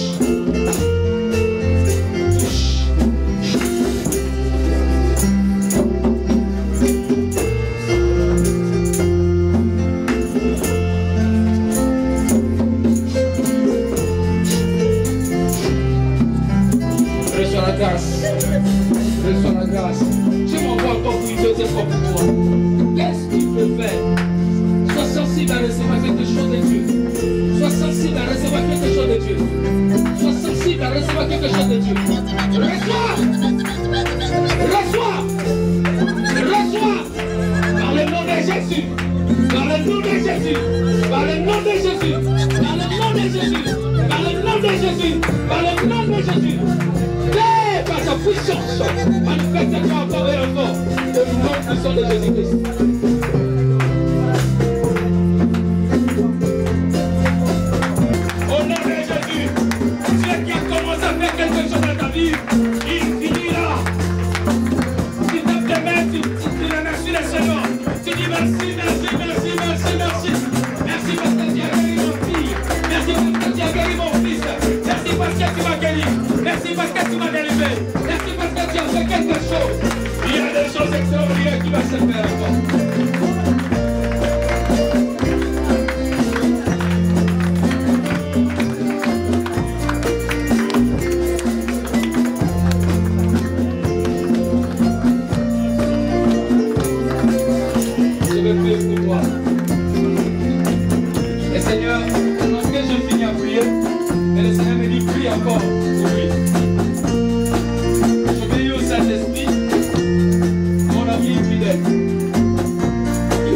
Touche. Reçois la grâce. Reçois la grâce. Je m'envoie encore pour une deuxième fois pour toi. Qu'est-ce qu'il peut faire? Sois sensible à recevoir quelque chose de Dieu. Sois sensible à recevoir quelque chose de Dieu. Sois sensible à recevoir quelque chose de Dieu. Reçois! Reçois! Reçois! Par le nom de Jésus! Par le nom de Jésus! Par le nom de Jésus! Par le nom de Jésus! Par le nom de Jésus! Par le nom de Jésus! Par sa puissance, manifeste-toi encore et encore au nom puissant de Jésus-Christ. Au nom de Jésus, Dieu qui a commencé à faire quelque chose dans ta vie, il finira. Tu tapes tes mains, tu remercies le Seigneur. Tu dis merci, merci, merci, merci, merci. Merci parce que tu as guéri mon fille. Merci parce que tu as guéri mon fils. Merci parce que tu m'as guéri. Merci parce que tu m'as délivré. Merci parce que tu as fait quelque chose. Il y a des choses extraordinaires qui vont se faire encore. Je vais prier pour toi. Et Seigneur, lorsque je finis à prier, et le Seigneur me dit prie encore pour lui. J'obéis au Saint-Esprit, mon ami fidèle.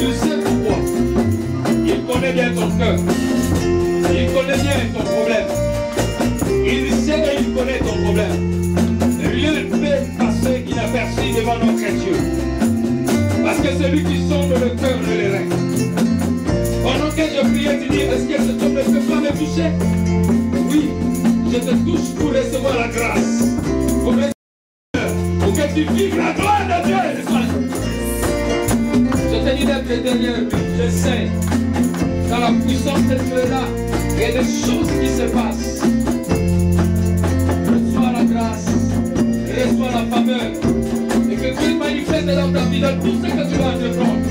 Il sait pourquoi. Il connaît bien ton cœur. Il connaît bien ton problème. Il sait et il connaît ton problème. Rien ne peut passer inaperçu devant notre Dieu. Parce que celui qui sonde le cœur ne les règne. Pendant que je priais, tu dis, est-ce que cet homme ne peut pas me toucher? Oui, je te touche pour recevoir la grâce. Pour que tu vives la gloire de Dieu. Je te dis d'être derrière lui, je sais. Dans la puissance de Dieu est là, il y a des choses qui se passent. Reçois la grâce, reçois la faveur. Et que Dieu manifeste dans ta vie, dans tout ce que tu vas entreprendre.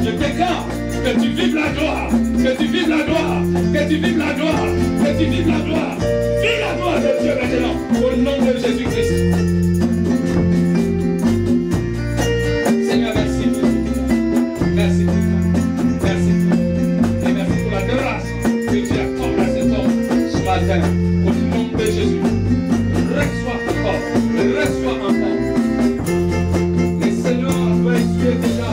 Je déclare que tu vives la gloire, que tu vives la gloire, que tu vives la gloire, que tu vives la gloire. Vive la gloire de Dieu maintenant, au nom de Jésus-Christ. Seigneur, merci. Merci. Merci. Et merci pour la grâce que tu accordes à cet homme ce matin, au nom de Jésus. Reçois encore, reçois encore. Les Seigneurs doivent essuyer déjà.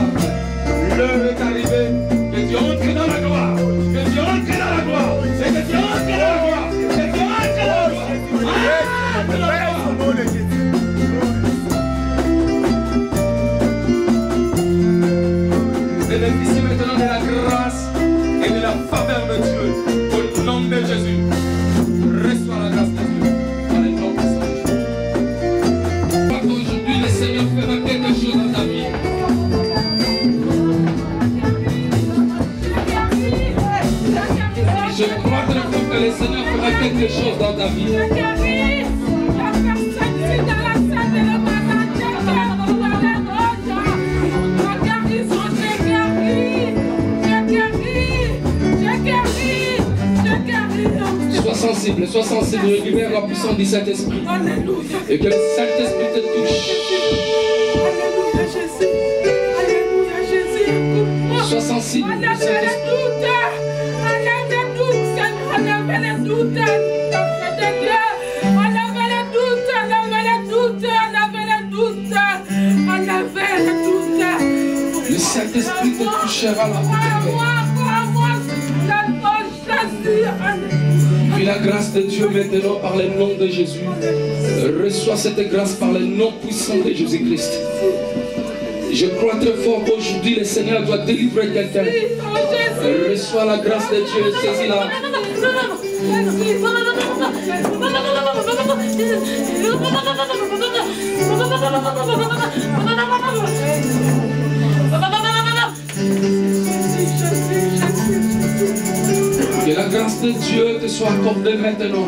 L'heure est arrivée, que tu entres dans la gloire, que tu entres dans la gloire, et que tu entres dans la gloire, que tu entres dans la gloire. Entre dans la gloire. Bénéficie maintenant de la grâce et de la faveur de Dieu, au nom de Jésus. Reçois la grâce de Dieu, dans le nom de Jésus. Aujourd'hui, le Seigneur fera quelque chose dans ta vie. Je crois très fort que le Seigneur fera quelque chose dans ta vie. Sois sensible, libère la puissance du Saint-Esprit. Et que le Saint-Esprit te touche. Alléluia Jésus. Alléluia Jésus. Sois sensible. Enlève les doutes. Enlève les doutes, Seigneur. Enlève les doutes. Enlève les doutes. Enlève les doutes. Enlève les doutes. Enlève les doutes. Le Saint-Esprit te touchera là. Puis la grâce de Dieu maintenant par le nom de Jésus. Reçois cette grâce par le nom puissant de Jésus-Christ. Je crois très fort qu'aujourd'hui le Seigneur doit délivrer quelqu'un. Reçois la grâce de Dieu, saisis-la. Que la grâce de Dieu te soit accordée maintenant.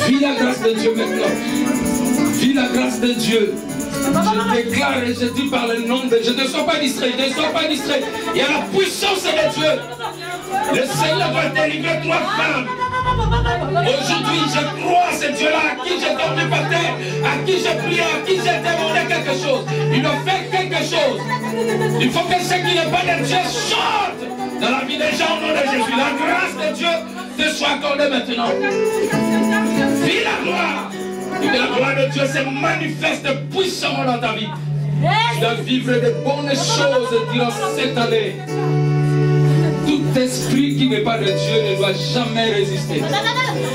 Vis la grâce de Dieu maintenant. Vis la grâce de Dieu. Je déclare et je dis par le nom de Dieu. Ne sois pas distrait, ne sois pas distrait. Il y a la puissance de Dieu. Le Seigneur va délivrer trois femmes. Aujourd'hui, je crois à ce Dieu-là à qui j'ai dormi par terre, à qui j'ai prié, à qui j'ai demandé quelque chose. Il a fait quelque chose. Il faut que ceux qui n'ont pas de Dieu chantent dans la vie des gens au nom de Jésus. La grâce de Dieu te soit accordée maintenant. Vis la gloire. Et que la gloire de Dieu se manifeste puissamment dans ta vie. Tu dois vivre de bonnes choses durant cette année. Tout esprit qui n'est pas de Dieu ne doit jamais résister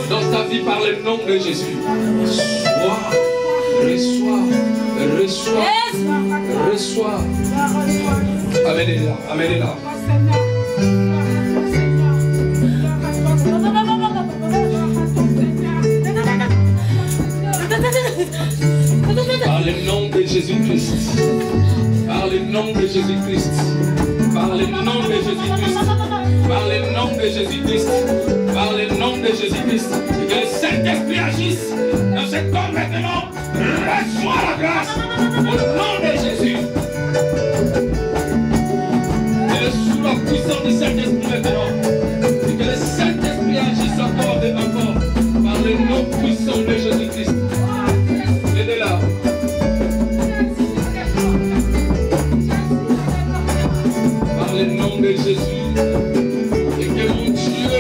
dans ta vie par le nom de Jésus. Reçois. Amenez-la, amenez-la. Par le nom de Jésus-Christ. Par le nom de Jésus-Christ. Par le nom de Jésus-Christ. Par le nom de Jésus-Christ. Par le nom de Jésus-Christ. Que le Saint-Esprit agisse dans ce corps maintenant. Reçois la grâce au nom de Jésus. Et sous la puissance du Saint-Esprit maintenant. Et que le Saint-Esprit agisse encore et encore. Par le nom puissant de Jésus-Christ. Aidez-la. Par le nom de Jésus. Et que mon Dieu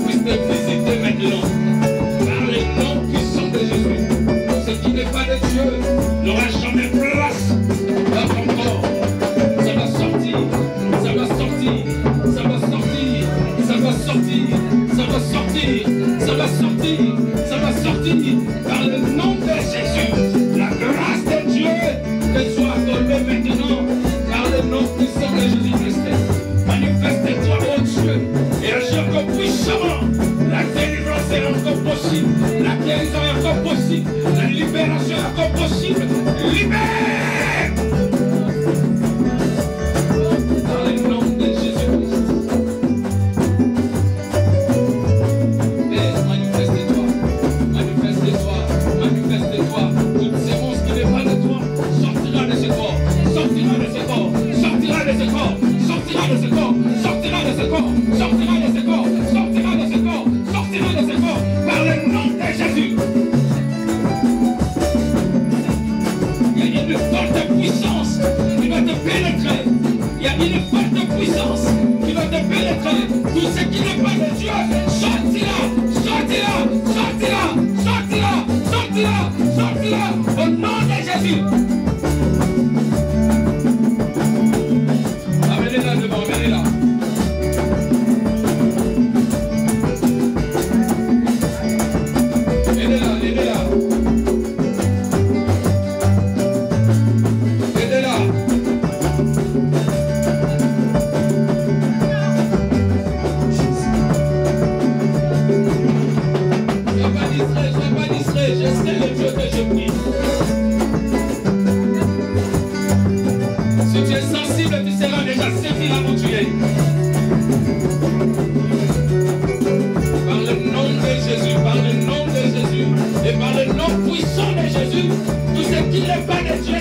puisse te visiter maintenant. Par le nom puissant de Jésus. Ce qui n'est pas de Dieu n'aura jamais place dans ton corps. Ça va sortir. Ça va sortir. Ça va sortir. sortira de ce corps, sortira de ce corps, sortira de ce corps, sortira de ce corps, sortira de ce corps, sortira de ce corps, sortira de ce corps, par le nom de Jésus. Il y a une forte puissance qui va te pénétrer. Il y a une forte puissance qui va te pénétrer. Tout ce qui n'est pas de Dieu, sortira, sortira, sortira, sortira, sortira, sortira, au nom de Jésus. Amenez-la devant, amenez-la. Aidez-la, aidez-la. Aidez-la. Sois pas distrait, je sais le Dieu que je prie. Si tu es sensible, tu seras déjà servi là où tu es. Par le nom de Jésus, et par le nom puissant de Jésus, tout ce qui n'est pas de Dieu